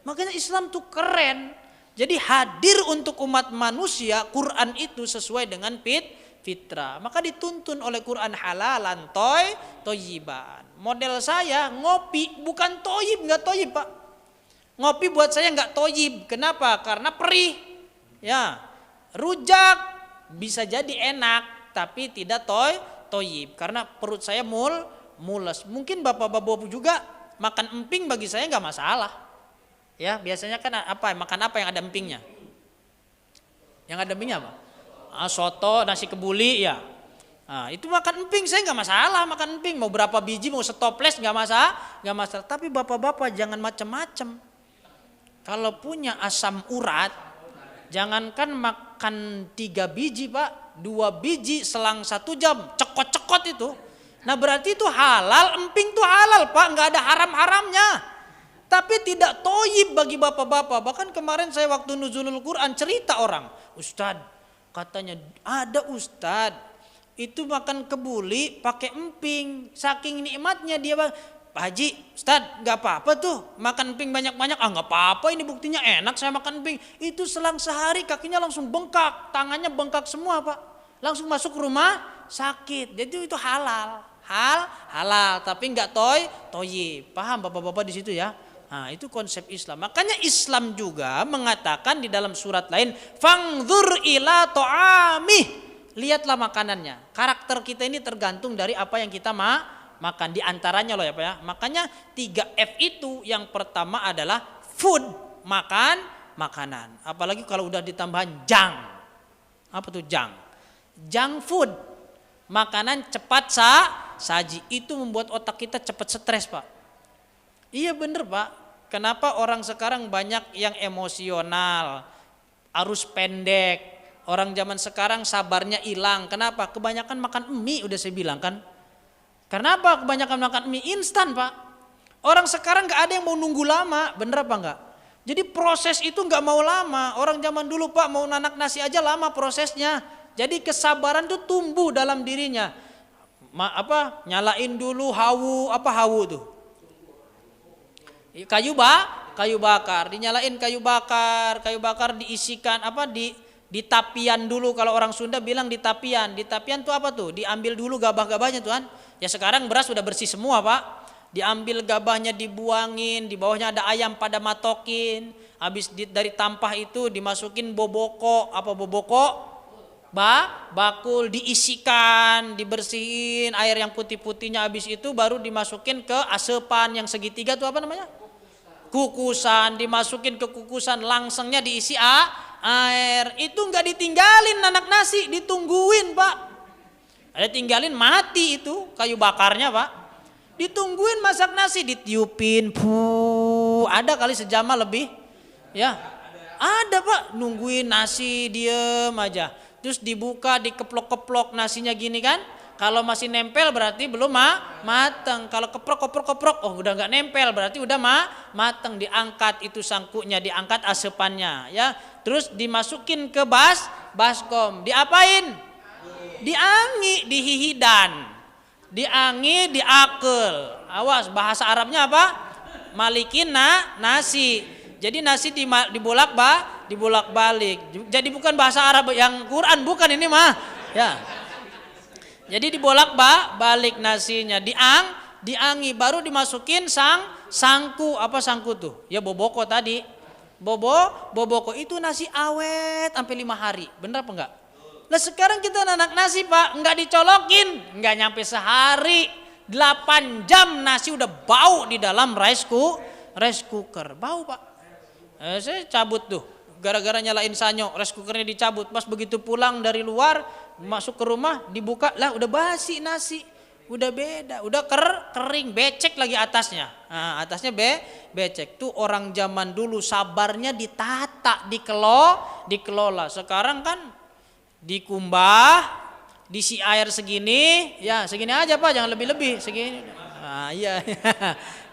A: Makanya Islam tuh keren. Jadi hadir untuk umat manusia, Quran itu sesuai dengan fitrah. Maka dituntun oleh Quran halalan thayyiban. Model saya ngopi bukan thayyib, nggak thayyib Pak. Ngopi buat saya nggak thayyib. Kenapa? Karena perih. Ya, rujak bisa jadi enak, tapi tidak thayyib. Karena perut saya mules. Mungkin bapak-bapak juga makan emping bagi saya nggak masalah. Ya, biasanya kan makan apa yang ada empingnya? Yang ada empingnya apa? Soto, nasi kebuli ya. Nah, itu makan emping saya nggak masalah, makan emping mau berapa biji, mau setoples nggak masalah. Tapi bapak-bapak jangan macam-macam. Kalau punya asam urat, jangankan makan 3 biji Pak, 2 biji selang 1 jam, cekot-cekot itu. Nah berarti itu halal, emping itu halal Pak, nggak ada haram-haramnya. Tapi tidak thayyib bagi bapak-bapak. Bahkan kemarin saya waktu nuzulul Quran cerita orang, Ustadz, katanya ada Ustadz, itu makan kebuli pakai emping, saking nikmatnya dia Pak Haji, Ustadz gak apa-apa tuh makan emping banyak-banyak. Gak apa-apa, ini buktinya enak saya makan emping. Itu selang sehari kakinya langsung bengkak, tangannya bengkak semua Pak. Langsung masuk rumah sakit. Jadi itu halal, halal tapi gak thayyib. Paham bapak-bapak di situ ya? Nah itu konsep Islam. Makanya Islam juga mengatakan di dalam surat lain, fangzur ila ta'amih. Lihatlah makanannya. Karakter kita ini tergantung dari apa yang kita makan, di antaranya loh ya Pak ya. Makanya 3F itu yang pertama adalah food, makanan. Apalagi kalau udah ditambahan junk. Apa tuh junk? Junk food. Makanan cepat saji. Itu membuat otak kita cepat stres Pak. Iya bener Pak. Kenapa orang sekarang banyak yang emosional, arus pendek. Orang zaman sekarang sabarnya hilang. Kenapa? Kebanyakan makan mie, udah saya bilang kan. Kenapa kebanyakan makan mie instan Pak? Orang sekarang gak ada yang mau nunggu lama, bener apa enggak? Jadi proses itu gak mau lama. Orang zaman dulu Pak mau nanak nasi aja lama prosesnya. Jadi kesabaran itu tumbuh dalam dirinya. Nyalain dulu hawu tuh? Kayu bakar, dinyalain kayu bakar diisikan di tapian dulu. Kalau orang Sunda bilang di tapian tuh apa tuh? Diambil dulu gabah-gabahnya Tuhan. Ya sekarang beras sudah bersih semua Pak. Diambil gabahnya dibuangin, di bawahnya ada ayam pada matokin. Habis dari tampah itu dimasukin boboko, bakul, diisikan, dibersihin air yang putih-putihnya. Habis itu baru dimasukin ke asepan yang segitiga tuh apa namanya? Kukusan, dimasukin ke kukusan, langsengnya diisi air. Itu nggak ditinggalin anak nasi, ditungguin Pak. Ada tinggalin mati itu kayu bakarnya Pak. Ditungguin masak nasi, ditiupin, ada kali sejam lebih. Ya, Ada Pak, nungguin nasi diem aja. Terus dibuka, dikeplok-keplok nasinya gini kan. Kalau masih nempel berarti belum mateng. Kalau keprok, oh udah nggak nempel berarti udah mateng. Diangkat itu sangkuknya, diangkat asepannya ya. Terus dimasukin ke baskom. Diapain? Diangi, dihihidan. Diangi, diakel. Awas, bahasa Arabnya apa? Malikin nasi. Jadi nasi dibolak-balik. Jadi bukan bahasa Arab yang Quran, bukan ini mah. Ya. Jadi dibolak-balik nasinya, diangi, baru dimasukin sangku. Apa sangku tuh? Ya boboko tadi. Boboko itu nasi awet sampai 5 hari. Bener apa enggak? Nah sekarang kita nanak nasi Pak, enggak dicolokin, enggak nyampe sehari, 8 jam nasi udah bau di dalam rice cooker. Bau Pak. Saya cabut tuh, gara-gara nyalain sanyo, rice cookernya dicabut. Pas begitu pulang dari luar, masuk ke rumah, dibuka, lah udah basi nasi, udah beda, udah kering, becek lagi atasnya. Nah, atasnya becek. Tuh orang zaman dulu sabarnya ditata, dikelola. Sekarang kan dikumbah, diisi air segini, ya segini aja Pak, jangan lebih-lebih, segini. Nah, iya.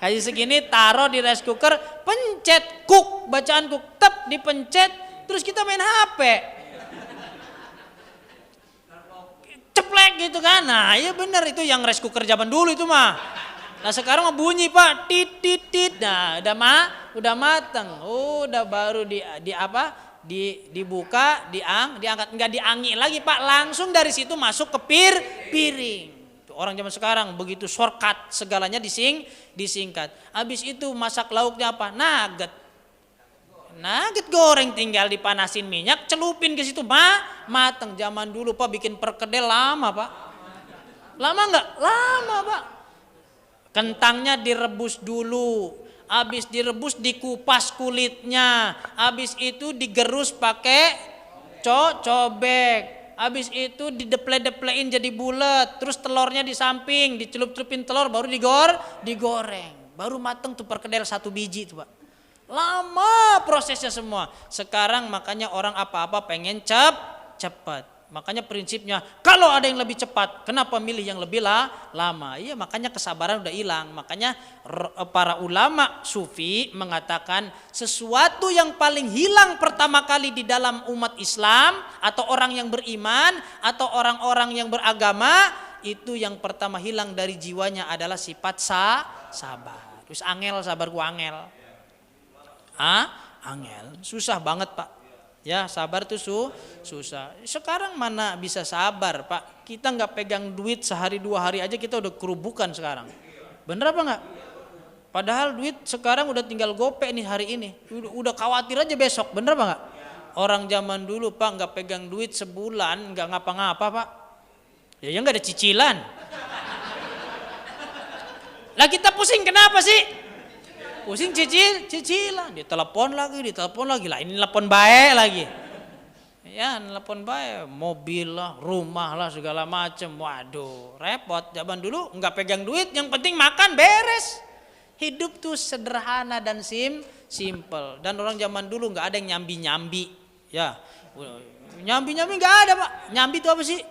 A: Kasih segini, taruh di rice cooker, pencet cook, bacaan cook, tep dipencet, terus kita main HP. Ceplek gitu kan. Nah, iya bener itu yang rice cooker zaman dulu itu mah. Nah, sekarang mah bunyi Pak, tit. Nah, udah mateng. Udah baru dibuka, diangkat, enggak diangi lagi Pak, langsung dari situ masuk ke piring. Orang zaman sekarang begitu shortcut, segalanya disingkat. Habis itu masak lauknya apa? Nugget goreng, tinggal dipanasin minyak, celupin ke situ, mateng. Zaman dulu Pak bikin perkedel lama Pak. Lama enggak? Lama Pak. Kentangnya direbus dulu. Habis direbus dikupas kulitnya. Habis itu digerus pakai cobek. Habis itu dideple-deplein jadi bulat, terus telurnya di samping, dicelup-celupin telur, baru digoreng. Baru mateng tuh perkedel 1 biji tuh Pak. Lama prosesnya semua. Sekarang makanya orang apa-apa pengen cepat. Makanya prinsipnya kalau ada yang lebih cepat, kenapa milih yang lebih lama? Iya, makanya kesabaran udah hilang. Makanya para ulama sufi mengatakan sesuatu yang paling hilang pertama kali di dalam umat Islam atau orang yang beriman atau orang-orang yang beragama, itu yang pertama hilang dari jiwanya adalah sifat sabar. Terus sabar gua angel. Angel, susah banget Pak. Ya sabar tuh susah. Sekarang mana bisa sabar Pak? Kita nggak pegang duit sehari 2 hari aja kita udah kerubukan sekarang. Bener apa nggak? Padahal duit sekarang udah tinggal gope nih hari ini. Udah khawatir aja besok. Bener apa nggak? Orang zaman dulu Pak nggak pegang duit sebulan nggak ngapa-ngapa Pak. Ya nggak ada cicilan. Lah kita pusing kenapa sih? Pusing cicilan, ditelepon lagi, lah ini telepon baik lagi. Ya, telepon baik, mobil lah, rumah lah segala macem. Waduh, repot. Zaman dulu nggak pegang duit, yang penting makan beres. Hidup tuh sederhana dan simple. Dan orang zaman dulu nggak ada yang nyambi. Ya, nyambi nggak ada Pak. Nyambi itu apa sih?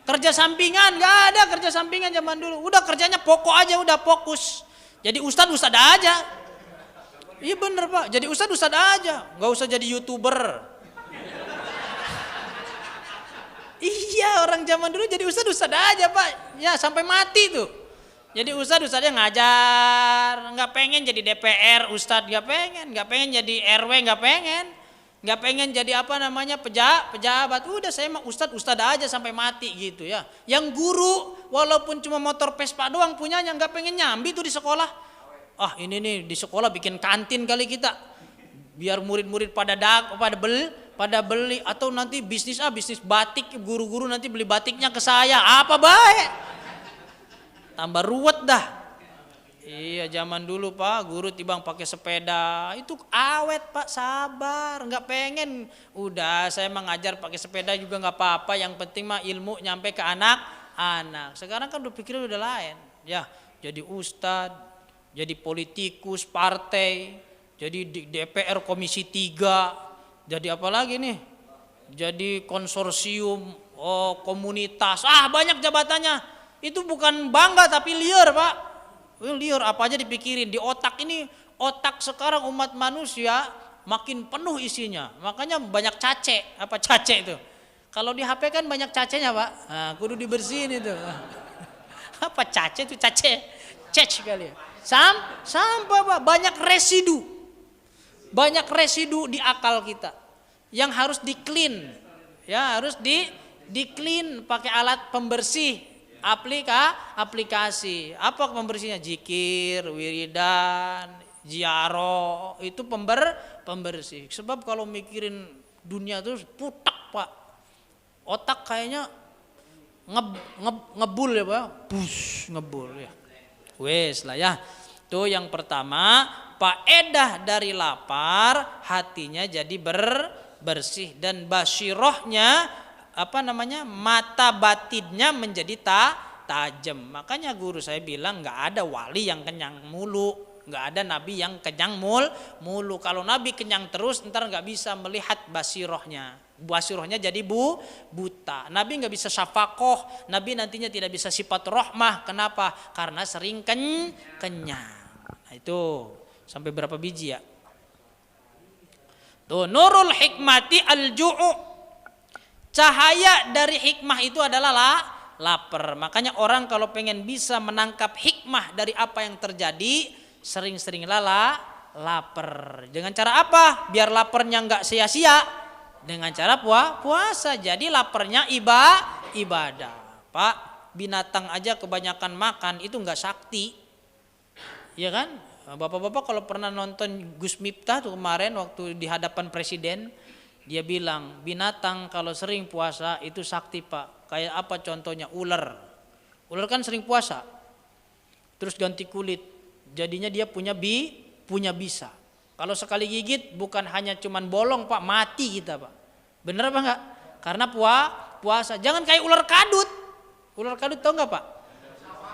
A: Kerja sampingan, nggak ada kerja sampingan zaman dulu. Udah kerjanya pokok aja, udah fokus. Jadi ustad aja. Iya bener Pak, jadi ustad aja, nggak usah jadi YouTuber. Iya, orang zaman dulu jadi ustad aja Pak, ya sampai mati tuh. Jadi ustadnya ngajar, nggak pengen jadi DPR ustad, nggak pengen jadi RW, nggak pengen jadi apa namanya pejabat. Udah saya mah ustad aja sampai mati gitu ya. Yang guru walaupun cuma motor Vespa doang punyanya, nggak pengen nyambi tuh di sekolah. Ini nih di sekolah bikin kantin kali kita, biar murid-murid pada beli atau nanti bisnis batik, guru-guru nanti beli batiknya ke saya, apa baik, tambah ruwet dah. Iya zaman dulu Pak, guru tibang pakai sepeda, itu awet Pak, sabar, nggak pengen. Udah saya mengajar pakai sepeda juga nggak apa-apa, yang penting mah ilmu nyampe ke anak-anak. Sekarang kan berpikirnya udah lain, ya jadi ustad, jadi politikus partai, jadi DPR Komisi 3, jadi apa lagi nih? Jadi konsorsium komunitas. Banyak jabatannya. Itu bukan bangga tapi liar, Pak. Liar, apa aja dipikirin. Di otak ini, otak sekarang umat manusia makin penuh isinya. Makanya banyak cace. Apa cace itu? Kalau di HP kan banyak cacenya, Pak. Nah, kudu dibersihin itu. Apa cace itu? Cace kali ya. Sampah, Pak. Banyak residu. Banyak residu di akal kita yang harus di-clean. Ya, harus di-clean pakai alat pembersih, aplikasi. Apa pembersihnya? Zikir, wiridan, ziarah, itu pembersih. Sebab kalau mikirin dunia terus putak, Pak. Otak kayaknya ngebul ya, Pak. Ngebul ya. Wes lah ya. Tuh yang pertama, faedah dari lapar, hatinya jadi bersih dan basirohnya mata batinnya menjadi tajam. Makanya guru saya bilang nggak ada wali yang kenyang mulu, nggak ada nabi yang kenyang mulu. Kalau nabi kenyang terus, ntar nggak bisa melihat basirohnya jadi buta. Nabi nggak bisa syafakoh, nabi nantinya tidak bisa sifat rohmah. Kenapa? Karena sering kenyang. Nah, itu sampai berapa biji ya? Tuh, nurul hikmati al-ju'u. Cahaya dari hikmah itu adalah lapar. Makanya orang kalau pengen bisa menangkap hikmah dari apa yang terjadi, sering-sering lapar. Dengan cara apa? Biar laparnya enggak sia-sia. Dengan cara puasa. Jadi laparnya ibadah. Pak, binatang aja kebanyakan makan itu enggak sakti. Iya kan? Bapak-bapak kalau pernah nonton Gus Miftah tuh kemarin waktu di hadapan presiden, dia bilang binatang kalau sering puasa itu sakti, Pak. Kayak apa contohnya? Ular kan sering puasa, terus ganti kulit, jadinya dia punya bisa. Kalau sekali gigit bukan hanya cuman bolong, Pak, mati kita, Pak. Bener apa enggak? Karena puasa. Jangan kayak ular kadut. Ular kadut tau enggak, Pak?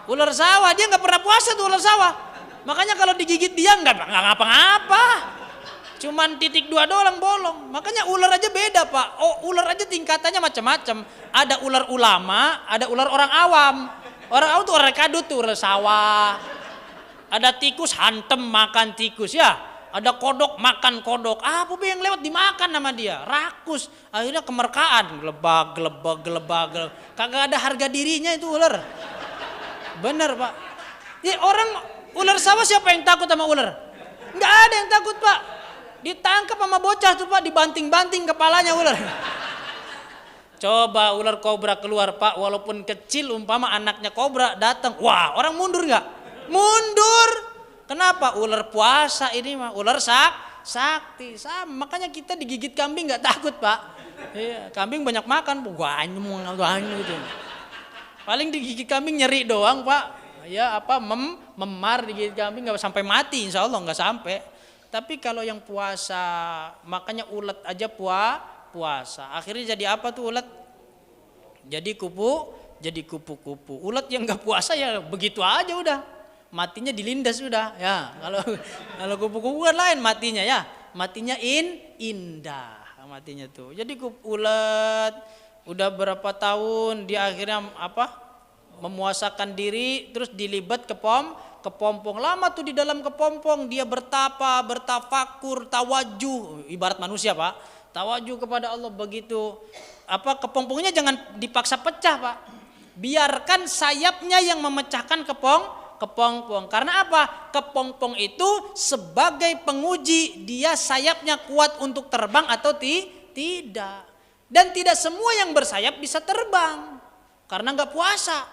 A: Ular sawah, dia nggak pernah puasa tuh ular sawah. Makanya kalau digigit dia nggak ngapa-ngapa, cuman titik 2 doang bolong. Makanya ular aja beda, Pak. Ular aja tingkatannya macam-macam. Ada ular ulama, ada ular orang awam. Orang awam tuh ular kadut tuh, ular sawah. Ada tikus hantem makan tikus ya. Ada kodok makan kodok. Apa yang lewat dimakan sama dia, rakus. Akhirnya kemerkaan, gelebag. Kagak ada harga dirinya itu ular. Bener, Pak. Ya orang ular sawah siapa yang takut sama ular? Nggak ada yang takut, Pak. Ditangkap sama bocah tuh, Pak, dibanting-banting kepalanya ular. Coba ular kobra keluar, Pak, walaupun kecil umpama anaknya kobra datang, wah orang mundur nggak? Mundur. Kenapa? Ular puasa ini mah, ular sakti. Makanya kita digigit kambing nggak takut, Pak. Iya, kambing banyak makan, banyak gitu. Paling digigit kambing nyeri doang, Pak. Ya memar digigit kambing nggak sampai mati, insya Allah nggak sampai. Tapi kalau yang puasa, makanya ulet aja puasa. Akhirnya jadi apa tuh ulet? Jadi kupu-kupu. Ulet yang nggak puasa ya begitu aja udah, matinya dilindas udah. Ya kalau kupu-kupu kan lain matinya ya, matinya indah matinya tuh. Jadi ulet udah berapa tahun dia akhirnya memuasakan diri, terus dilibat ke kepompong. Lama tuh di dalam kepompong dia bertafakur, tawajuh, ibarat manusia, Pak. Tawajuh kepada Allah begitu. Kepompongnya jangan dipaksa pecah, Pak. Biarkan sayapnya yang memecahkan kepompong. Karena apa? Kepompong itu sebagai penguji dia sayapnya kuat untuk terbang atau tidak. Dan tidak semua yang bersayap bisa terbang karena nggak puasa.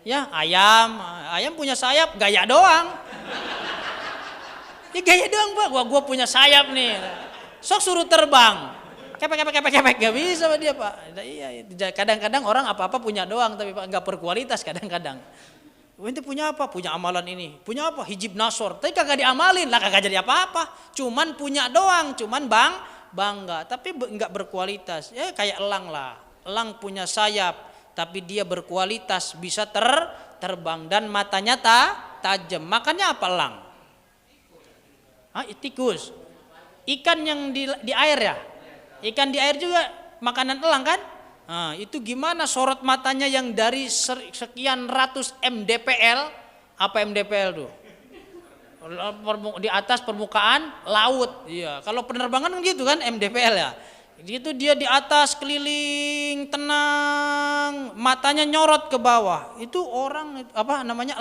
A: Ya, ayam punya sayap, gaya doang. Ya gaya doang, Pak. Gua punya sayap nih. Sok suruh terbang. Kepek, gak bisa sama dia, Pak. Iya, kadang-kadang orang apa-apa punya doang, tapi Pak nggak berkualitas kadang-kadang. Ente punya apa? Punya amalan ini. Punya apa? Hijib nasor. Tapi kagak diamalin, lah kagak jadi apa-apa. Cuman punya doang, cuman bangga, tapi nggak berkualitas. Ya kayak elang lah. Elang punya sayap, tapi dia berkualitas, bisa terbang dan matanya tajam. Makanya apa elang? Tikus. Ikan yang di air ya. Ikan di air juga makanan elang kan? Nah, itu gimana sorot matanya yang dari sekian ratus mdpl? Apa mdpl tuh? Di atas permukaan laut. Iya, kalau penerbangan kan gitu kan mdpl ya. Gitu dia di atas keliling tenang, matanya nyorot ke bawah. Itu orang apa namanya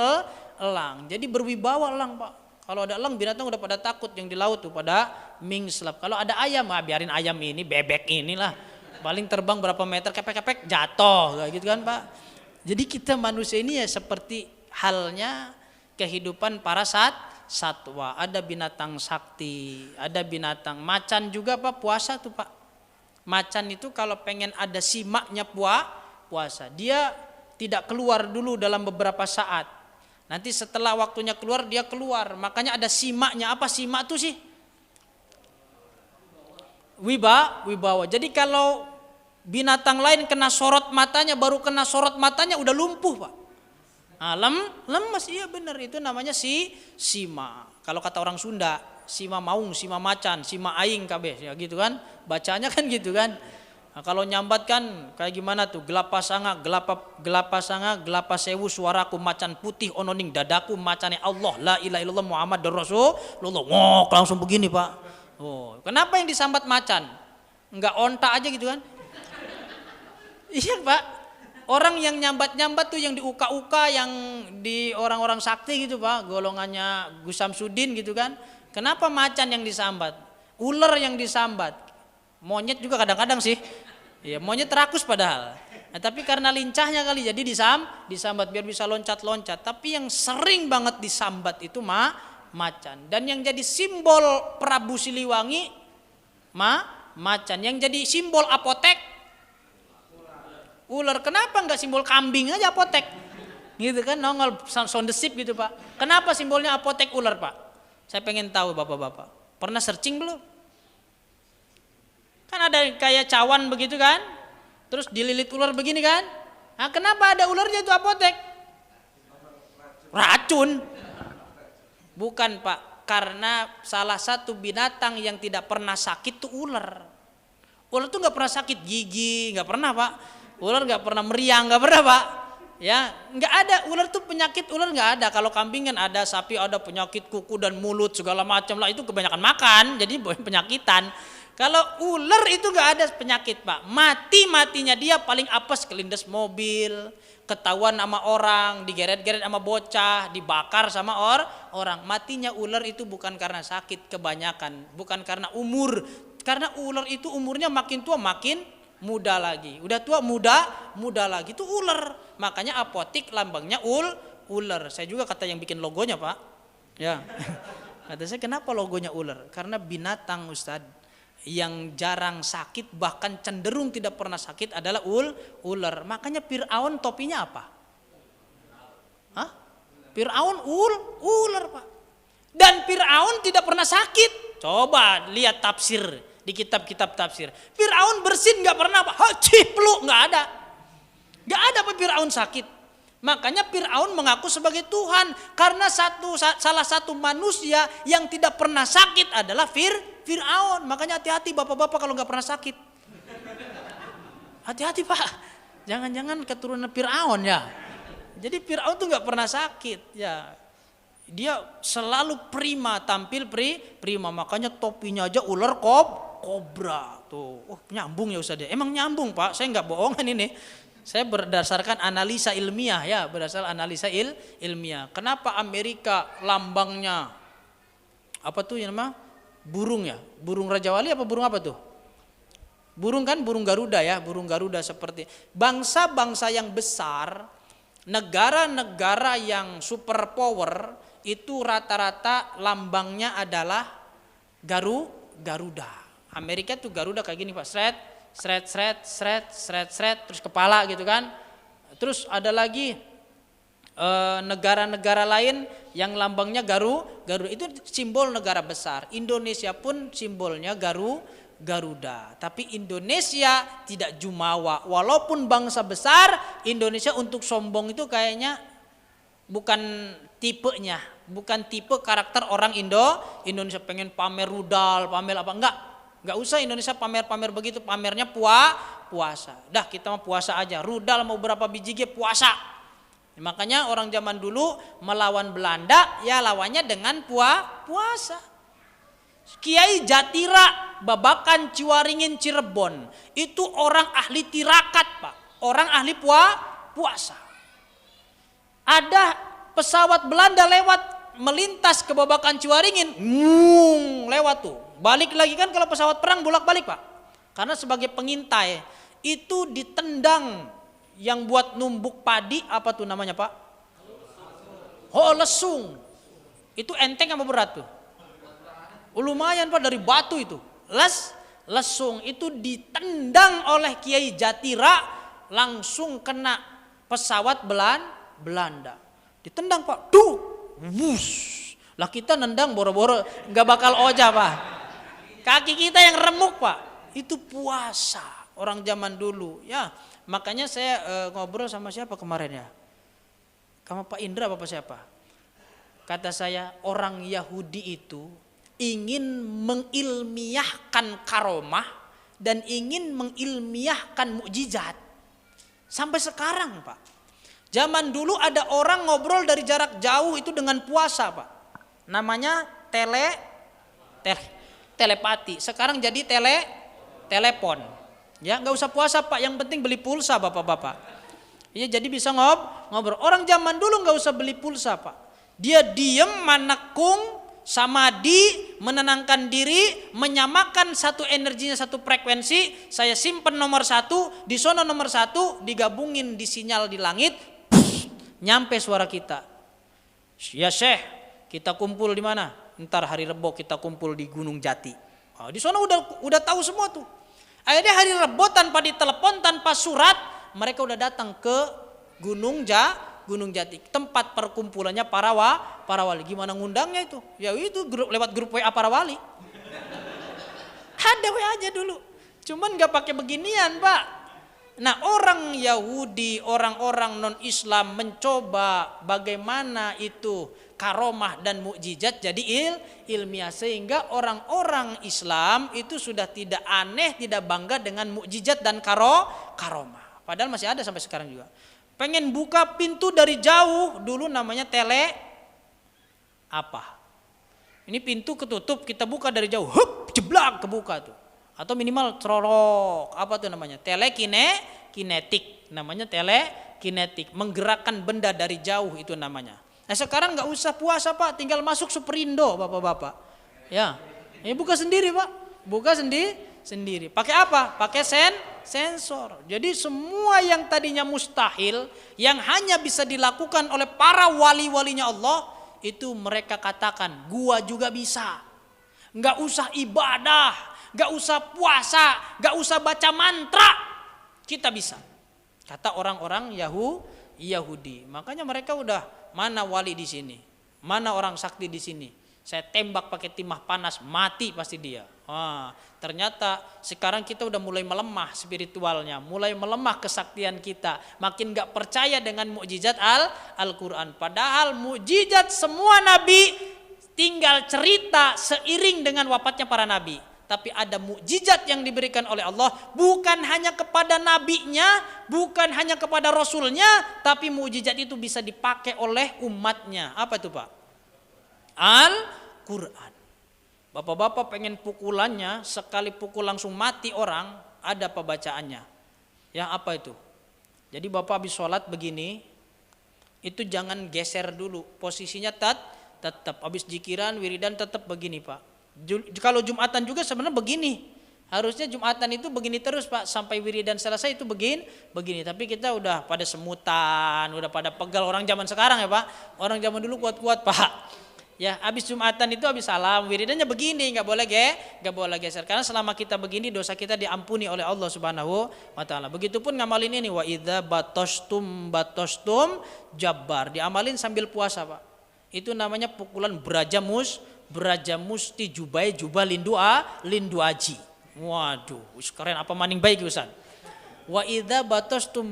A: elang. Jadi berwibawa elang, Pak. Kalau ada elang binatang udah pada takut yang di laut tuh pada mingslap. Kalau ada ayam, biarin ayam ini, bebek inilah. Paling terbang berapa meter kepek-kepek jatuh kayak gitu kan, Pak. Jadi kita manusia ini ya seperti halnya kehidupan para satwa. Ada binatang sakti, ada binatang macan juga, Pak, puasa tuh, Pak. Macan itu kalau pengen ada simaknya puasa, dia tidak keluar dulu dalam beberapa saat. Nanti setelah waktunya keluar dia keluar. Makanya ada simaknya. Apa simak itu sih? Wibawa. Jadi kalau binatang lain kena sorot matanya, baru kena sorot matanya udah lumpuh, Pak. Lemes, iya benar, itu namanya sima. Kalau kata orang Sunda, sima maung, sima macan, sima aing kabeh, ya gitu kan. Bacanya kan gitu kan. Nah, kalau nyambat kan kayak gimana tuh? Gelapa sanga, gelapa sewu suaraku macan putih ononing dadaku macane Allah la ilaha illallah Muhammad Rasulullah. Ngok langsung begini, Pak. Oh, kenapa yang disambat macan? Enggak onta aja gitu kan? Iya, Pak. Orang yang nyambat-nyambat tuh yang di uka-uka, yang di orang-orang sakti gitu, Pak. Golongannya Gus Samsudin gitu kan. Kenapa macan yang disambat? Ular yang disambat. Monyet juga kadang-kadang sih. Ya, monyet rakus padahal. Nah, tapi karena lincahnya kali jadi disambat biar bisa loncat-loncat. Tapi yang sering banget disambat itu macan. Dan yang jadi simbol Prabu Siliwangi macan. Yang jadi simbol apotek ular. Kenapa enggak simbol kambing aja apotek? Gitu kan, nongol sound the ship gitu, Pak. Kenapa simbolnya apotek ular, Pak? Saya pengen tahu, Bapak-bapak. Pernah searching belum? Kan ada kayak cawan begitu kan, terus dililit ular begini kan. Nah, kenapa ada ularnya itu apotek? Racun. Bukan, Pak, karena salah satu binatang yang tidak pernah sakit itu ular. Ular tuh nggak pernah sakit gigi, nggak pernah, Pak. Ular nggak pernah meriang, nggak pernah, Pak. Ya, nggak ada. Ular tuh penyakit ular nggak ada. Kalau kambing kan ada, sapi ada penyakit kuku dan mulut segala macam lah, itu kebanyakan makan, jadi penyakitan. Kalau ular itu nggak ada penyakit, Pak. Matinya dia paling apes kelindes mobil, ketahuan sama orang, digeret-geret sama bocah, dibakar sama orang. Matinya ular itu bukan karena sakit kebanyakan, bukan karena umur. Karena ular itu umurnya makin tua makin muda lagi. Udah tua muda lagi. Itu ular. Makanya apotik lambangnya ular. Saya juga kata yang bikin logonya, Pak. Ya. Kata saya, kenapa logonya ular? Karena binatang, Ustadz, yang jarang sakit bahkan cenderung tidak pernah sakit adalah ular. Makanya Fir'aun topinya apa? Fir'aun ular, Pak. Dan Fir'aun tidak pernah sakit. Coba lihat tafsir di kitab-kitab tafsir. Fir'aun bersin nggak pernah, Pak. Cipluk nggak ada. Nggak ada, Pak, Fir'aun sakit. Makanya Fir'aun mengaku sebagai Tuhan karena salah satu manusia yang tidak pernah sakit adalah Fir'aun. Makanya hati-hati bapak-bapak kalau nggak pernah sakit. Hati-hati, Pak. Jangan-jangan keturunan Fir'aun ya. Jadi Fir'aun tuh nggak pernah sakit ya. Dia selalu prima, tampil prima. Makanya topinya aja ular kobra tuh. Oh, nyambung ya Ustaz. Emang nyambung, Pak. Saya nggak bohongan ini. Saya berdasarkan analisa ilmiah ya, berdasarkan analisa ilmiah. Kenapa Amerika lambangnya apa tuh yang nama? Burung ya, burung Raja Wali apa burung apa tuh? Burung kan, burung Garuda ya, burung Garuda seperti bangsa-bangsa yang besar, negara-negara yang superpower itu rata-rata lambangnya adalah Garuda. Amerika tuh Garuda kayak gini, Pak, seret, terus kepala gitu kan. Terus ada lagi negara-negara lain yang lambangnya Garuda, itu simbol negara besar. Indonesia pun simbolnya Garuda. Tapi Indonesia tidak jumawa. Walaupun bangsa besar, Indonesia untuk sombong itu kayaknya bukan tipenya, bukan tipe karakter orang Indonesia pengen pamer rudal, pamer apa, enggak usah Indonesia pamer-pamer begitu, pamernya puasa. Dah kita mau puasa aja, rudal mau berapa biji puasa. Makanya orang zaman dulu melawan Belanda ya lawannya dengan puasa. Kiai Jatira Babakan Ciwaringin Cirebon itu orang ahli tirakat Pak, orang ahli puasa. Ada pesawat Belanda lewat melintas ke Babakan Ciwaringin, lewat tuh. Balik lagi kan kalau pesawat perang bolak-balik Pak. Karena sebagai pengintai itu ditendang yang buat numbuk padi apa tuh namanya Pak? Oh lesung. Itu enteng apa berat tuh? Lumayan Pak dari batu itu. Lesung itu ditendang oleh Kiai Jatira langsung kena pesawat Belanda. Ditendang Pak, wush. Lah kita nendang boro-boro nggak bakal oja Pak. Kaki kita yang remuk Pak. Itu puasa orang zaman dulu ya. Makanya saya ngobrol sama siapa kemarin ya? Sama Pak Indra apa siapa? Kata saya orang Yahudi itu ingin mengilmiahkan karomah dan ingin mengilmiahkan mukjizat. Sampai sekarang Pak. Zaman dulu ada orang ngobrol dari jarak jauh itu dengan puasa Pak. Namanya telepati. Sekarang jadi telepon. Ya nggak usah puasa Pak, yang penting beli pulsa bapak-bapak. Ya jadi bisa ngobrol. Orang zaman dulu nggak usah beli pulsa Pak. Dia diem manekung samadi, menenangkan diri, menyamakan satu energinya satu frekuensi. Saya simpen nomor 1, di sono nomor 1 digabungin di sinyal di langit. Nyampe suara kita. Ya Syekh, kita kumpul di mana? Ntar hari Rebo kita kumpul di Gunung Jati. Oh, di sana udah tahu semua tuh. Akhirnya hari Rebo tanpa ditelepon, tanpa surat, mereka udah datang ke Gunung Jati, tempat perkumpulannya para wali. Gimana ngundangnya itu? Ya itu lewat grup WA para wali. Ada WA aja dulu. Cuman nggak pakai beginian Pak. Nah orang Yahudi, orang-orang non-Islam mencoba bagaimana itu karomah dan mukjizat jadi ilmiah. Sehingga orang-orang Islam itu sudah tidak aneh, tidak bangga dengan mukjizat dan karomah. Padahal masih ada sampai sekarang juga. Pengen buka pintu dari jauh, dulu namanya apa? Ini pintu ketutup, kita buka dari jauh, jeblak kebuka tuh. Atau minimal cerorok, apa tuh namanya? Telekinetik, namanya telekinetik, menggerakkan benda dari jauh itu namanya. Nah sekarang nggak usah puasa Pak, tinggal masuk Superindo bapak-bapak. Ya, ini buka sendiri Pak, buka sendiri. Pakai apa? Pakai sensor. Jadi semua yang tadinya mustahil, yang hanya bisa dilakukan oleh para wali-walinya Allah, itu mereka katakan, gua juga bisa. Nggak usah ibadah, nggak usah puasa, nggak usah baca mantra, kita bisa. Kata orang-orang Yahudi. Makanya mereka udah, mana wali di sini, mana orang sakti di sini. Saya tembak pakai timah panas, mati pasti dia. Ternyata sekarang kita udah mulai melemah spiritualnya, mulai melemah kesaktian kita, makin gak percaya dengan mukjizat Al-Quran. Padahal mukjizat semua nabi tinggal cerita seiring dengan wafatnya para nabi. Tapi ada mukjizat yang diberikan oleh Allah bukan hanya kepada nabinya, bukan hanya kepada rasulnya, tapi mukjizat itu bisa dipakai oleh umatnya. Apa itu Pak? Al-Quran. Bapak-bapak pengen pukulannya, sekali pukul langsung mati orang, ada pembacaannya. Ya apa itu? Jadi bapak habis sholat begini, itu jangan geser dulu, posisinya tetap. Habis jikiran, wiridan tetap begini Pak. Kalau Jumatan juga sebenarnya begini. Harusnya Jumatan itu begini terus Pak, sampai wiridan selesai itu begini. Tapi kita udah pada semutan, udah pada pegal orang zaman sekarang ya Pak. Orang zaman dulu kuat-kuat Pak. Ya, habis Jumatan itu habis salam, wiridannya begini, nggak boleh geser. Karena selama kita begini dosa kita diampuni oleh Allah Subhanahu wa taala. Begitupun ngamalin ini wa idza batostum jabbar. Diamalin sambil puasa, Pak. Itu namanya pukulan braja musti jubah lindu aji. Waduh, keren apa maning baik Ustaz. Wa idza batostum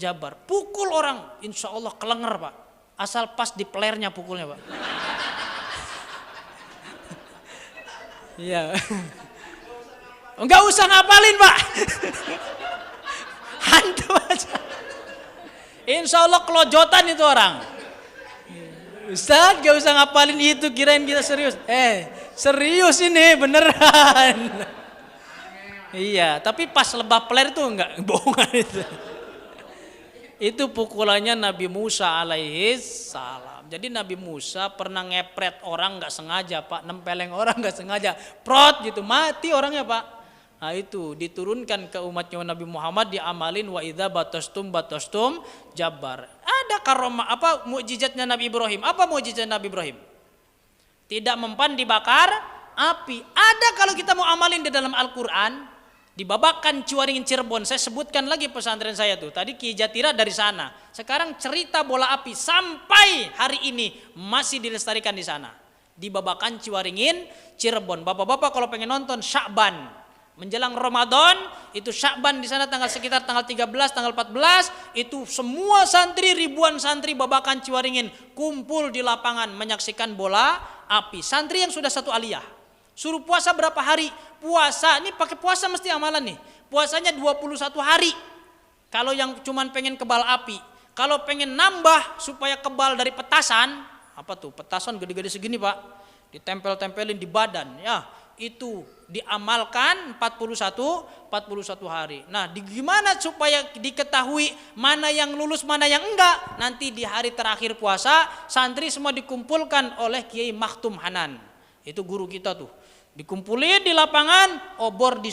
A: jabbar. Pukul orang, insya Allah kelenger Pak. asal pas di pelernya pukulnya Pak. Iya. Enggak usah ngapalin Pak. Hantu aja. Insya Allah kelojotan itu orang. Ustaz gak usah ngapalin itu, kirain kita serius. Serius ini beneran. Iya, tapi pas lebah peler itu enggak bohongan itu. Itu pukulannya Nabi Musa alaihi salam. Jadi Nabi Musa pernah ngepret orang nggak sengaja Pak, nempeleng orang nggak sengaja, prot gitu, mati orangnya Pak. Nah itu diturunkan ke umatnya Nabi Muhammad, diamalin wa idza batostum jabar. Ada karomah apa mukjizatnya Nabi Ibrahim? Apa mukjizat Nabi Ibrahim? Tidak mempan dibakar api. Ada kalau kita mau amalin di dalam Al-Qur'an. Di Babakan Ciwaringin Cirebon, saya sebutkan lagi pesantren saya tuh. Tadi Ki Jatira dari sana. Sekarang cerita bola api sampai hari ini masih dilestarikan di sana. Di Babakan Ciwaringin Cirebon. Bapak-bapak kalau pengen nonton Sya'ban menjelang Ramadan, itu Sya'ban di sana sekitar tanggal 13, tanggal 14, itu semua santri, ribuan santri Babakan Ciwaringin kumpul di lapangan menyaksikan bola api. Santri yang sudah satu aliyah. Suruh puasa berapa hari? Puasa, ini pakai puasa mesti amalan nih. Puasanya 21 hari. Kalau yang cuman pengen kebal api. Kalau pengen nambah supaya kebal dari petasan, apa tuh? Petasan gede-gede segini Pak. Ditempel-tempelin di badan. Ya, itu diamalkan 41 hari. Nah, gimana supaya diketahui mana yang lulus, mana yang enggak? Nanti di hari terakhir puasa, santri semua dikumpulkan oleh Kiai Makhtum Hanan. Itu guru kita tuh. Dikumpulin di lapangan, obor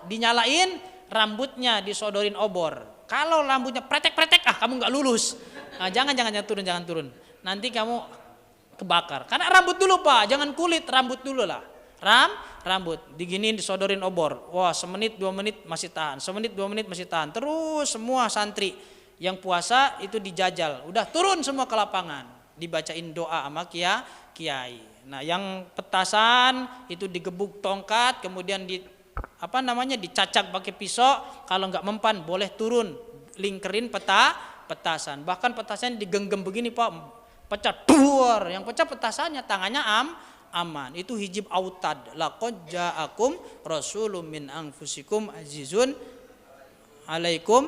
A: dinyalain, rambutnya disodorin obor. Kalau rambutnya pretek-pretek, kamu nggak lulus. Nah, jangan turun. Nanti kamu kebakar. Karena rambut dulu Pak, jangan kulit, rambut dulu lah. Rambut diginiin disodorin obor. Wah, semenit 2 menit masih tahan. Semenit 2 menit masih tahan. Terus semua santri yang puasa itu dijajal. Udah turun semua ke lapangan. Dibacain doa sama kiai. Nah, yang petasan itu digebuk tongkat, kemudian dicacak pakai pisau. Kalau nggak mempan boleh turun, lingkerin petasan. Bahkan petasan digenggam begini Pak, pecah duar. Yang pecah petasannya, tangannya aman. Itu hijib autad. Laqad ja'akum rasulun min anfusikum azizun alaikum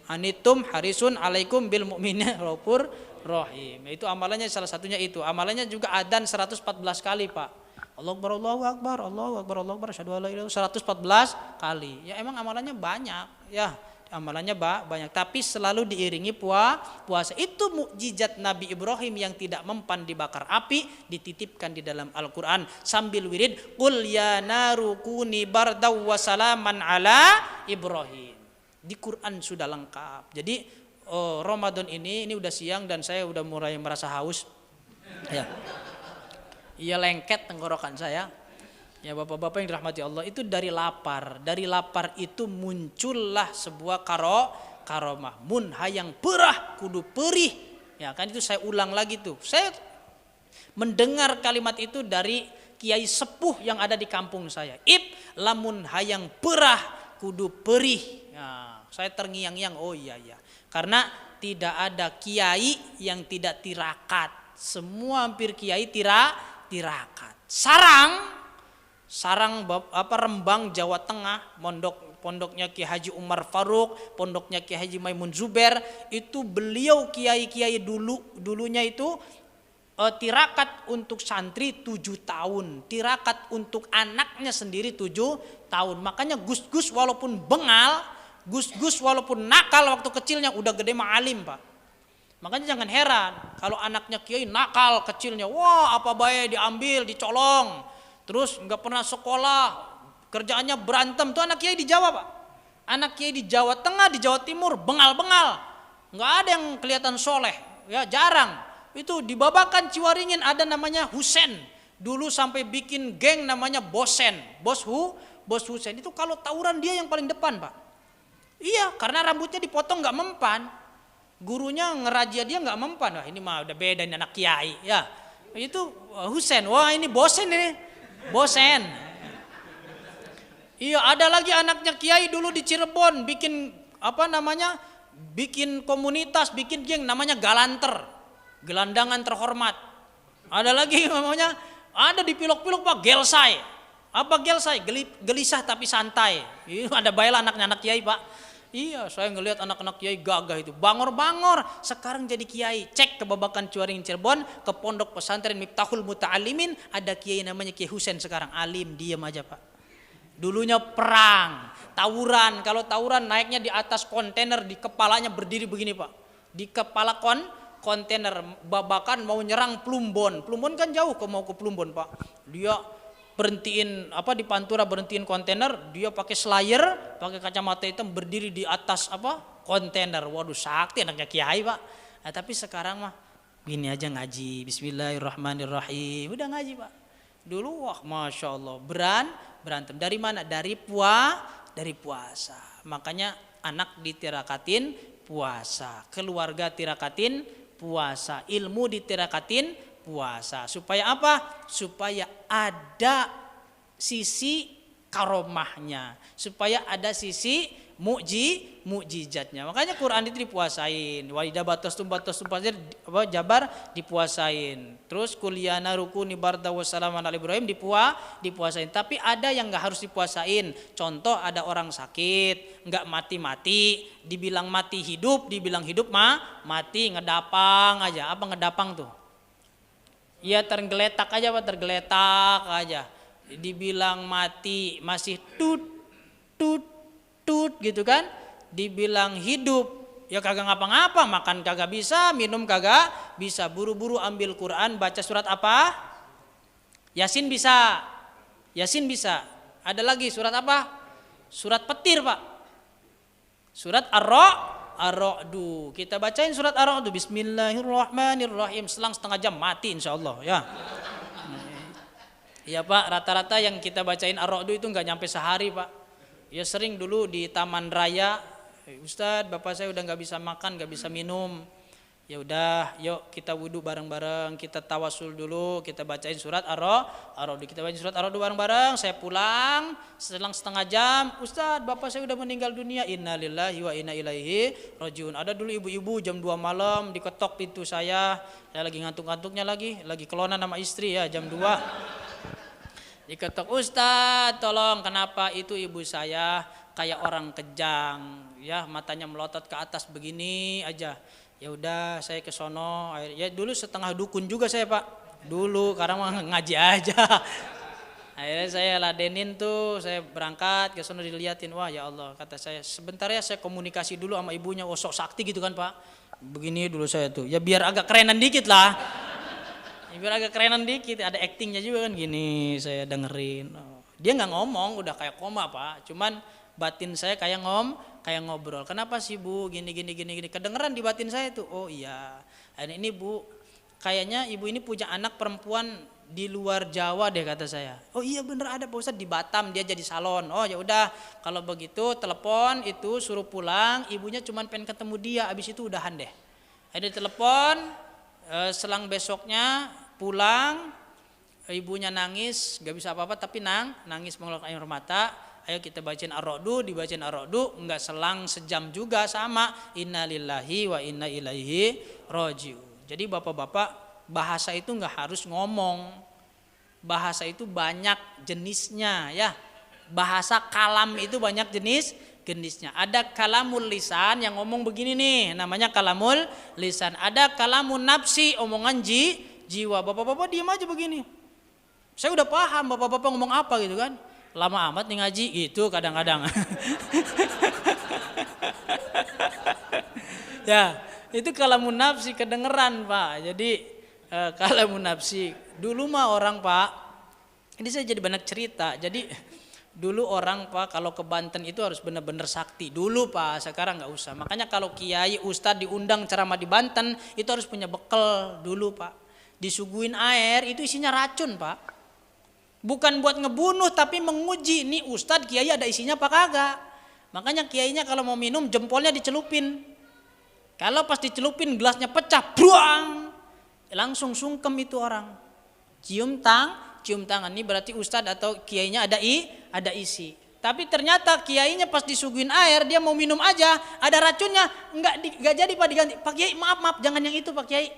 A: anitum harisun alaikum bil mu'minina raufur rahim. Itu amalannya, salah satunya itu. Amalannya juga adzan 114 kali Pak. Allahu Akbar, Allahu Akbar, Allahu Akbar, Allahu Akbar, asyhadu alla ilaha illallah 114 kali. Ya emang amalannya banyak. Ya, amalannya banyak, tapi selalu diiringi puasa. Itu mukjizat Nabi Ibrahim yang tidak mempan dibakar api, dititipkan di dalam Al-Qur'an sambil wirid, qul ya naru kuni bardaw wa salaman ala Ibrahim. Di Quran sudah lengkap. Jadi Ramadan ini udah siang dan saya udah mulai merasa haus. Ya. Iya, lengket tenggorokan saya. Ya Bapak-bapak yang dirahmati Allah, itu dari lapar. Dari lapar itu muncullah sebuah karomah. Mun hayang perah kudu perih. Ya kan, itu saya ulang lagi tuh. Saya mendengar kalimat itu dari kiai sepuh yang ada di kampung saya. Lamun hayang perah kudu perih. Ya, saya terngiang-ngiang, oh iya. Karena tidak ada kiai yang tidak tirakat. Semua hampir kiai tirakat. Sarang Rembang Jawa Tengah, pondoknya Kiai Haji Umar Faruk, pondoknya Kiai Haji Maimun Zuber, itu beliau kiai-kiai dulunya itu tirakat untuk santri 7 tahun, tirakat untuk anaknya sendiri 7 tahun. Makanya Gus-gus walaupun bengal, Gus-gus walaupun nakal waktu kecilnya, udah gede mah alim Pak. Makanya jangan heran kalau anaknya kiai nakal kecilnya, wah apa baik diambil, dicolong, terus nggak pernah sekolah, kerjaannya berantem. Tuh anak kiai di Jawa Pak, anak kiai di Jawa Tengah, di Jawa Timur bengal-bengal, nggak ada yang kelihatan soleh, ya jarang. Itu di Babakan Ciwaringin ada namanya Husen, dulu sampai bikin geng namanya Bosen, Bos Husen. Itu kalau tawuran dia yang paling depan Pak. Iya, karena rambutnya dipotong nggak mempan, gurunya ngerajia dia nggak mempan. Wah ini mah udah beda, ini anak kiai. Ya itu Husen, wah ini Bosen ini, Bosen. Iya, ada lagi anaknya kiai dulu di Cirebon bikin bikin komunitas, bikin geng namanya Galanter. gelandangan terhormat. Ada lagi namanya, ada di Pilok-Pilok Pak, gelsai. Apa gelsai? Gelisah tapi santai. Ada baiklah anaknya anak kiai Pak. Iya, saya ngelihat anak-anak kiai gagah itu, bangor-bangor. Sekarang jadi kiai. Cek ke Babakan Cuaring Cirebon, ke pondok pesantren Miftahul Muta'alimin, ada kiai namanya Kiai Husain sekarang. Alim, diam aja Pak. Dulunya perang, tawuran. Kalau tawuran naiknya di atas kontainer, di kepalanya berdiri begini Pak. Di kepala kontainer. Babakan mau nyerang Plumbon. Plumbon kan jauh mau ke Plumbon Pak. Dia berhentiin di Pantura, berhentiin kontainer, dia pakai slayer, pakai kacamata hitam, berdiri di atas kontainer. Waduh, sakti anaknya kiai Pak. Nah, tapi sekarang mah gini aja ngaji, bismillahirrahmanirrahim, udah ngaji Pak. Dulu wah masya Allah berantem dari mana? Dari puasa. Makanya anak ditirakatin puasa, keluarga tirakatin puasa, ilmu ditirakatin puasa. Supaya apa? Supaya ada sisi karomahnya, supaya ada sisi mukjizatnya. Makanya Quran itu dipuasain. Wa idza batastum jabar dipuasain. Terus kuliana rukuni barda wassalaman ala Ibrahim dipuasain. Tapi ada yang enggak harus dipuasain. Contoh ada orang sakit, enggak mati-mati, dibilang mati hidup, dibilang hidup mati, ngedapang aja. Apa ngedapang tuh? Ya tergeletak aja Pak, tergeletak aja. Dibilang mati masih tut gitu kan. Dibilang hidup ya kagak ngapa-ngapa, makan kagak bisa, minum kagak bisa. Buru-buru ambil Quran, baca surat apa? Yasin bisa. Ada lagi surat apa? Surat petir Pak. Surat Ar-Ra'du. Kita bacain surat Ar-Ra'du. Bismillahirrahmanirrahim. Selang setengah jam mati insyaallah ya. Iya Pak, rata-rata yang kita bacain Ar-Ra'du itu enggak nyampe sehari Pak. Ya sering dulu di Taman Raya, Ustadz bapak saya udah enggak bisa makan, enggak bisa minum. Ya udah, yuk kita wudhu bareng-bareng, kita tawasul dulu, kita bacain surat Ar-Ra'du. Kita bacain surat Ar-Ra'du bareng-bareng. Saya pulang, selang setengah jam, Ustadz bapak saya udah meninggal dunia. Innalillahi wa inna ilaihi rajiun. Ada dulu ibu-ibu jam 2 malam diketok pintu saya lagi ngantuk-ngantuknya lagi kelonan sama istri ya jam 2. Diketok, Ustadz tolong, kenapa itu ibu saya kayak orang kejang ya, matanya melotot ke atas begini aja. Ya udah saya ke sono, ya dulu setengah dukun juga saya Pak, dulu karena mah ngaji aja. Akhirnya saya ladenin tuh, saya berangkat ke sono diliatin, wah ya Allah kata saya, sebentar ya saya komunikasi dulu sama ibunya, sok sakti gitu kan Pak. Begini dulu saya tuh, ya biar agak kerenan dikit lah. Ya, biar agak kerenan dikit, ada actingnya juga kan gini, saya dengerin. Dia nggak ngomong, udah kayak koma Pak, cuman batin saya kayak ngobrol. Kenapa sih Bu? Gini. Kedengeran di batin saya tuh. Oh iya. Ini Bu, kayaknya ibu ini punya anak perempuan di luar Jawa deh kata saya. Oh iya bener ada Pak Ustadz, di Batam dia jadi salon. Oh ya udah, kalau begitu telepon itu suruh pulang. Ibunya cuman pengen ketemu dia, abis itu udahan deh. Ada telepon, selang besoknya pulang, ibunya nangis, gak bisa apa-apa tapi nangis mengeluarkan air mata. Ayo kita bacain Ar-Ra'du, dibacain Ar-Ra'du, enggak selang sejam juga sama innalillahi wa inna ilaihi rajiun. Jadi bapak-bapak, bahasa itu enggak harus ngomong. Bahasa itu banyak jenisnya ya. Bahasa kalam itu banyak jenisnya. Ada kalamul lisan yang ngomong begini nih, namanya kalamul lisan. Ada kalamun nafsi, omongan jiwa. Bapak-bapak diam aja begini. Saya udah paham bapak-bapak ngomong apa gitu kan. Lama amat nih ngaji gitu kadang-kadang. Ya itu kalamun nafsi kedengeran Pak. Jadi kalamun nafsi dulu mah orang Pak, ini saya jadi banyak cerita. Jadi dulu orang Pak kalau ke Banten itu harus benar-benar sakti dulu Pak, sekarang nggak usah. Makanya kalau kiai ustadz diundang ceramah di Banten itu harus punya bekal dulu Pak. Disuguhin air itu isinya racun Pak. Bukan buat ngebunuh tapi menguji nih ustadz kiai ada isinya apa kagak. Makanya kiainya kalau mau minum jempolnya dicelupin. Kalau pas dicelupin gelasnya pecah, bruang, langsung sungkem itu orang. Cium tangan ini berarti ustadz atau kiainya ada isi. Tapi ternyata kiainya pas disuguhin air dia mau minum aja ada racunnya, enggak jadi Pak diganti. Pak Kiai maaf jangan yang itu Pak Kiai.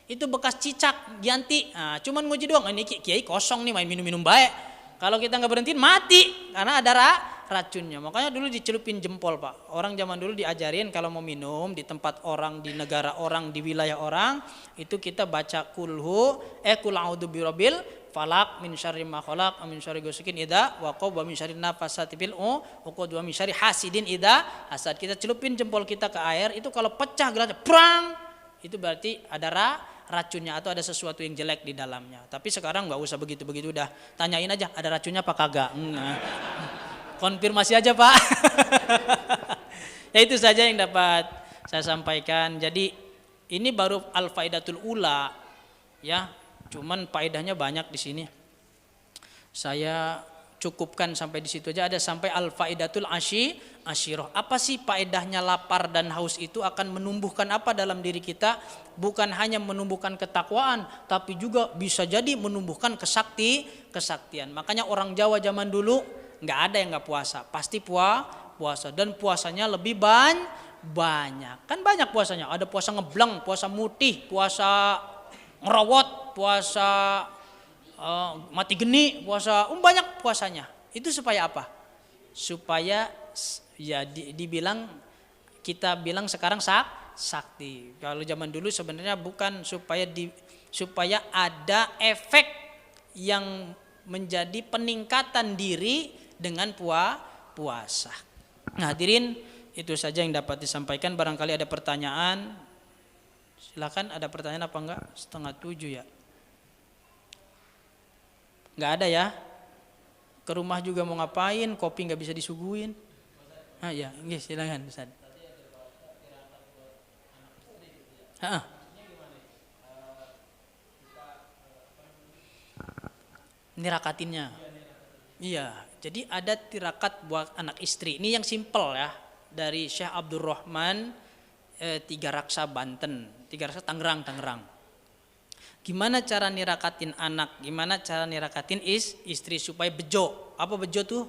A: itu bekas cicak ganti. Nah, cuman nguji doang, ini kiai kosong nih main minum-minum baik. Kalau kita nggak berhentiin mati karena ada racunnya. Makanya dulu dicelupin jempol Pak. Orang zaman dulu diajarin kalau mau minum di tempat orang, di negara orang, di wilayah orang, itu kita baca kul a'udzu birabbil falak min syarri ma khalaq min syarri ghasikin idza waqab wa min syarri nafasati fil uqad wa min syarri hasidin idza hasad. Kita celupin jempol kita ke air, itu kalau pecah gelasnya prang, itu berarti ada racunnya atau ada sesuatu yang jelek di dalamnya. Tapi sekarang nggak usah begitu-begitu, udah tanyain aja ada racunnya apa kagak. Konfirmasi aja Pak. Ya itu saja yang dapat saya sampaikan. Jadi ini baru al-faidatul ula ya. Cuman faedahnya banyak di sini. Saya cukupkan sampai di situ aja. Ada sampai al-faidatul asyirah. Apa sih faedahnya lapar dan haus itu akan menumbuhkan apa dalam diri kita? Bukan hanya menumbuhkan ketakwaan, tapi juga bisa jadi menumbuhkan kesaktian. Makanya orang Jawa zaman dulu nggak ada yang nggak puasa, pasti puasa dan puasanya lebih banyak. Kan banyak puasanya. Ada puasa ngebleng, puasa mutih, puasa ngerawat, puasa mati geni, puasa banyak puasanya. Itu supaya apa? Supaya ya dibilang, kita bilang sekarang sakti. Kalau zaman dulu sebenarnya bukan supaya ada efek yang menjadi peningkatan diri dengan puasa. Nah, hadirin, itu saja yang dapat disampaikan. Barangkali ada pertanyaan. Silakan, ada pertanyaan apa enggak? 6:30 ya. Enggak ada ya? Ke rumah juga mau ngapain? Kopi enggak bisa disuguhin. Ah ya, nggih, silakan Ustaz. Heeh. Nirakatinnya. Iya, jadi ada tirakat buat anak istri. Ini yang simple ya, dari Syekh Abdurrahman Tiga Raksa Banten, Tiga Raksa Tangerang. Gimana cara nirakatin anak? Gimana cara nirakatin istri supaya bejo? Apa bejo tuh?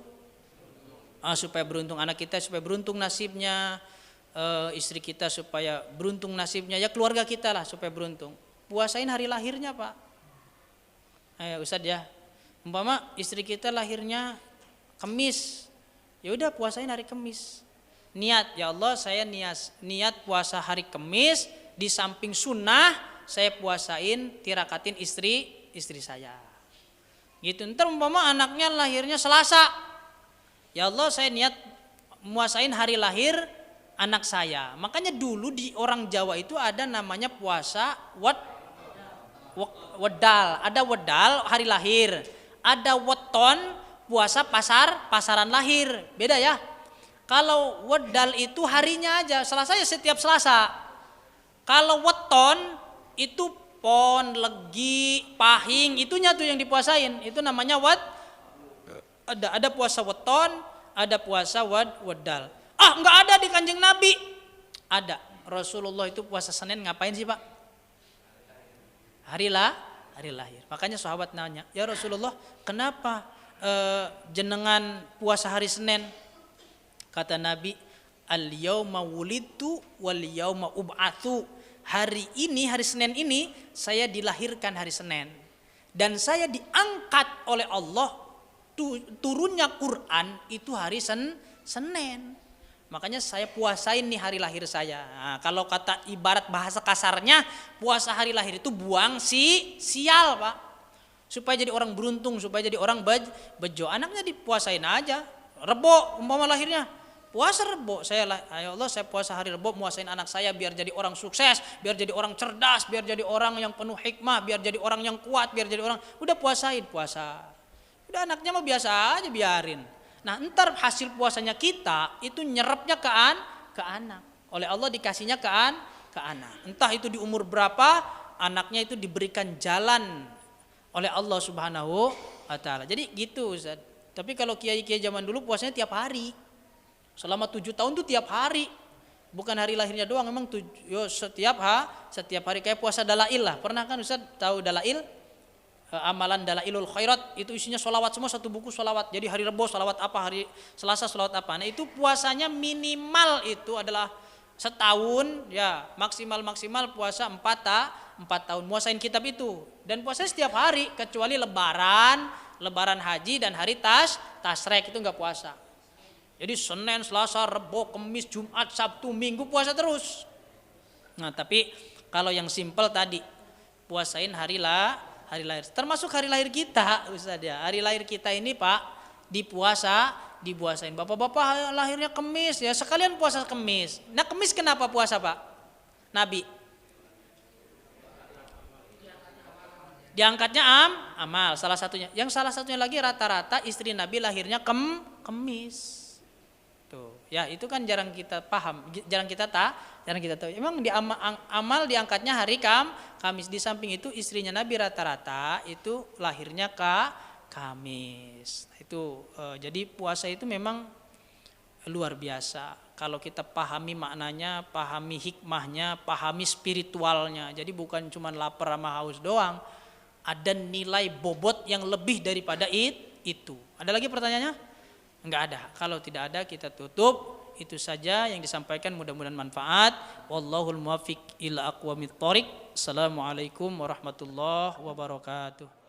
A: Supaya beruntung anak kita, supaya beruntung nasibnya, istri kita supaya beruntung nasibnya, ya keluarga kita lah supaya beruntung. Puasain hari lahirnya Pak. Ayo Ustadz ya. Umpama istri kita lahirnya Kamis, ya udah puasain hari Kamis. Niat, ya Allah saya niat puasa hari Kamis, di samping sunnah saya puasain tirakatin istri saya. Gitu. Ntar umpama anaknya lahirnya Selasa, ya Allah saya niat puasain hari lahir anak saya. Makanya dulu di orang Jawa itu ada namanya puasa wedal, ada wedal hari lahir. Ada weton puasa pasaran lahir, beda ya. Kalau wedal itu harinya aja, Selasa ya setiap Selasa. Kalau weton itu pon, legi, pahing, itunya tuh yang dipuasain. Itu namanya ada puasa weton, ada puasa wedal. Nggak ada di Kanjeng Nabi. Ada. Rasulullah itu puasa Senin ngapain sih Pak? Hari lahir. Makanya sahabat nanya, ya Rasulullah, kenapa jenengan puasa hari Senin? Kata Nabi, al-yauma wulidtu wal yauma ub'atsu. Hari ini, hari Senin ini, saya dilahirkan hari Senin. Dan saya diangkat oleh Allah, turunnya Quran itu hari Senin. Makanya saya puasain nih hari lahir saya. Nah, kalau kata ibarat bahasa kasarnya, puasa hari lahir itu buang sial Pak. Supaya jadi orang beruntung, supaya jadi orang bejo. Anaknya dipuasain aja. Rebo umpama lahirnya, puasa Rebo. Ya Allah saya puasa hari Rebo, puasain anak saya biar jadi orang sukses, biar jadi orang cerdas, biar jadi orang yang penuh hikmah, biar jadi orang yang kuat, biar jadi orang. Udah puasain, puasa. Udah anaknya mah biasa aja biarin. Nah, ntar hasil puasanya kita itu nyerapnya ke anak. Oleh Allah dikasihnya ke anak. Entah itu di umur berapa, anaknya itu diberikan jalan oleh Allah Subhanahu wa taala. Jadi gitu Ustaz. Tapi kalau kiai-kiai zaman dulu puasanya tiap hari. Selama 7 tahun tuh tiap hari. Bukan hari lahirnya doang, memang setiap hari kayak puasa dalail lah. Pernah kan Ustaz tahu dalail? Amalan Dalailul Khairat itu isinya sholawat semua, satu buku sholawat. Jadi hari Rebo sholawat apa, hari Selasa sholawat apa. Nah itu puasanya minimal itu adalah setahun ya maksimal puasa 4 tahun muasain kitab itu, dan puasa setiap hari kecuali lebaran haji dan hari tasrek itu nggak puasa. Jadi Senin, Selasa, Rebo, Kamis, Jumat, Sabtu, Minggu puasa terus. Nah tapi kalau yang simpel tadi puasain hari lahir, termasuk hari lahir kita Ustaz ya. Hari lahir kita ini Pak dipuasain. Bapak-bapak lahirnya Kamis ya, sekalian puasa Kamis. Nah Kamis kenapa puasa Pak? Nabi diangkatnya amal salah satunya. Yang salah satunya lagi rata-rata istri Nabi lahirnya Kamis. Tuh, ya itu kan jarang kita paham, jarang kita tahu. Emang di amal diangkatnya hari Kamis. Di samping itu istrinya Nabi rata-rata itu lahirnya Kamis. Itu jadi puasa itu memang luar biasa. Kalau kita pahami maknanya, pahami hikmahnya, pahami spiritualnya. Jadi bukan cuma lapar sama haus doang. Ada nilai bobot yang lebih daripada itu. Ada lagi pertanyaannya? Enggak ada. Kalau tidak ada kita tutup. Itu saja yang disampaikan, mudah-mudahan manfaat. Wallahul muwaffiq ila aqwamit thoriq. Assalamualaikum warahmatullahi wabarakatuh.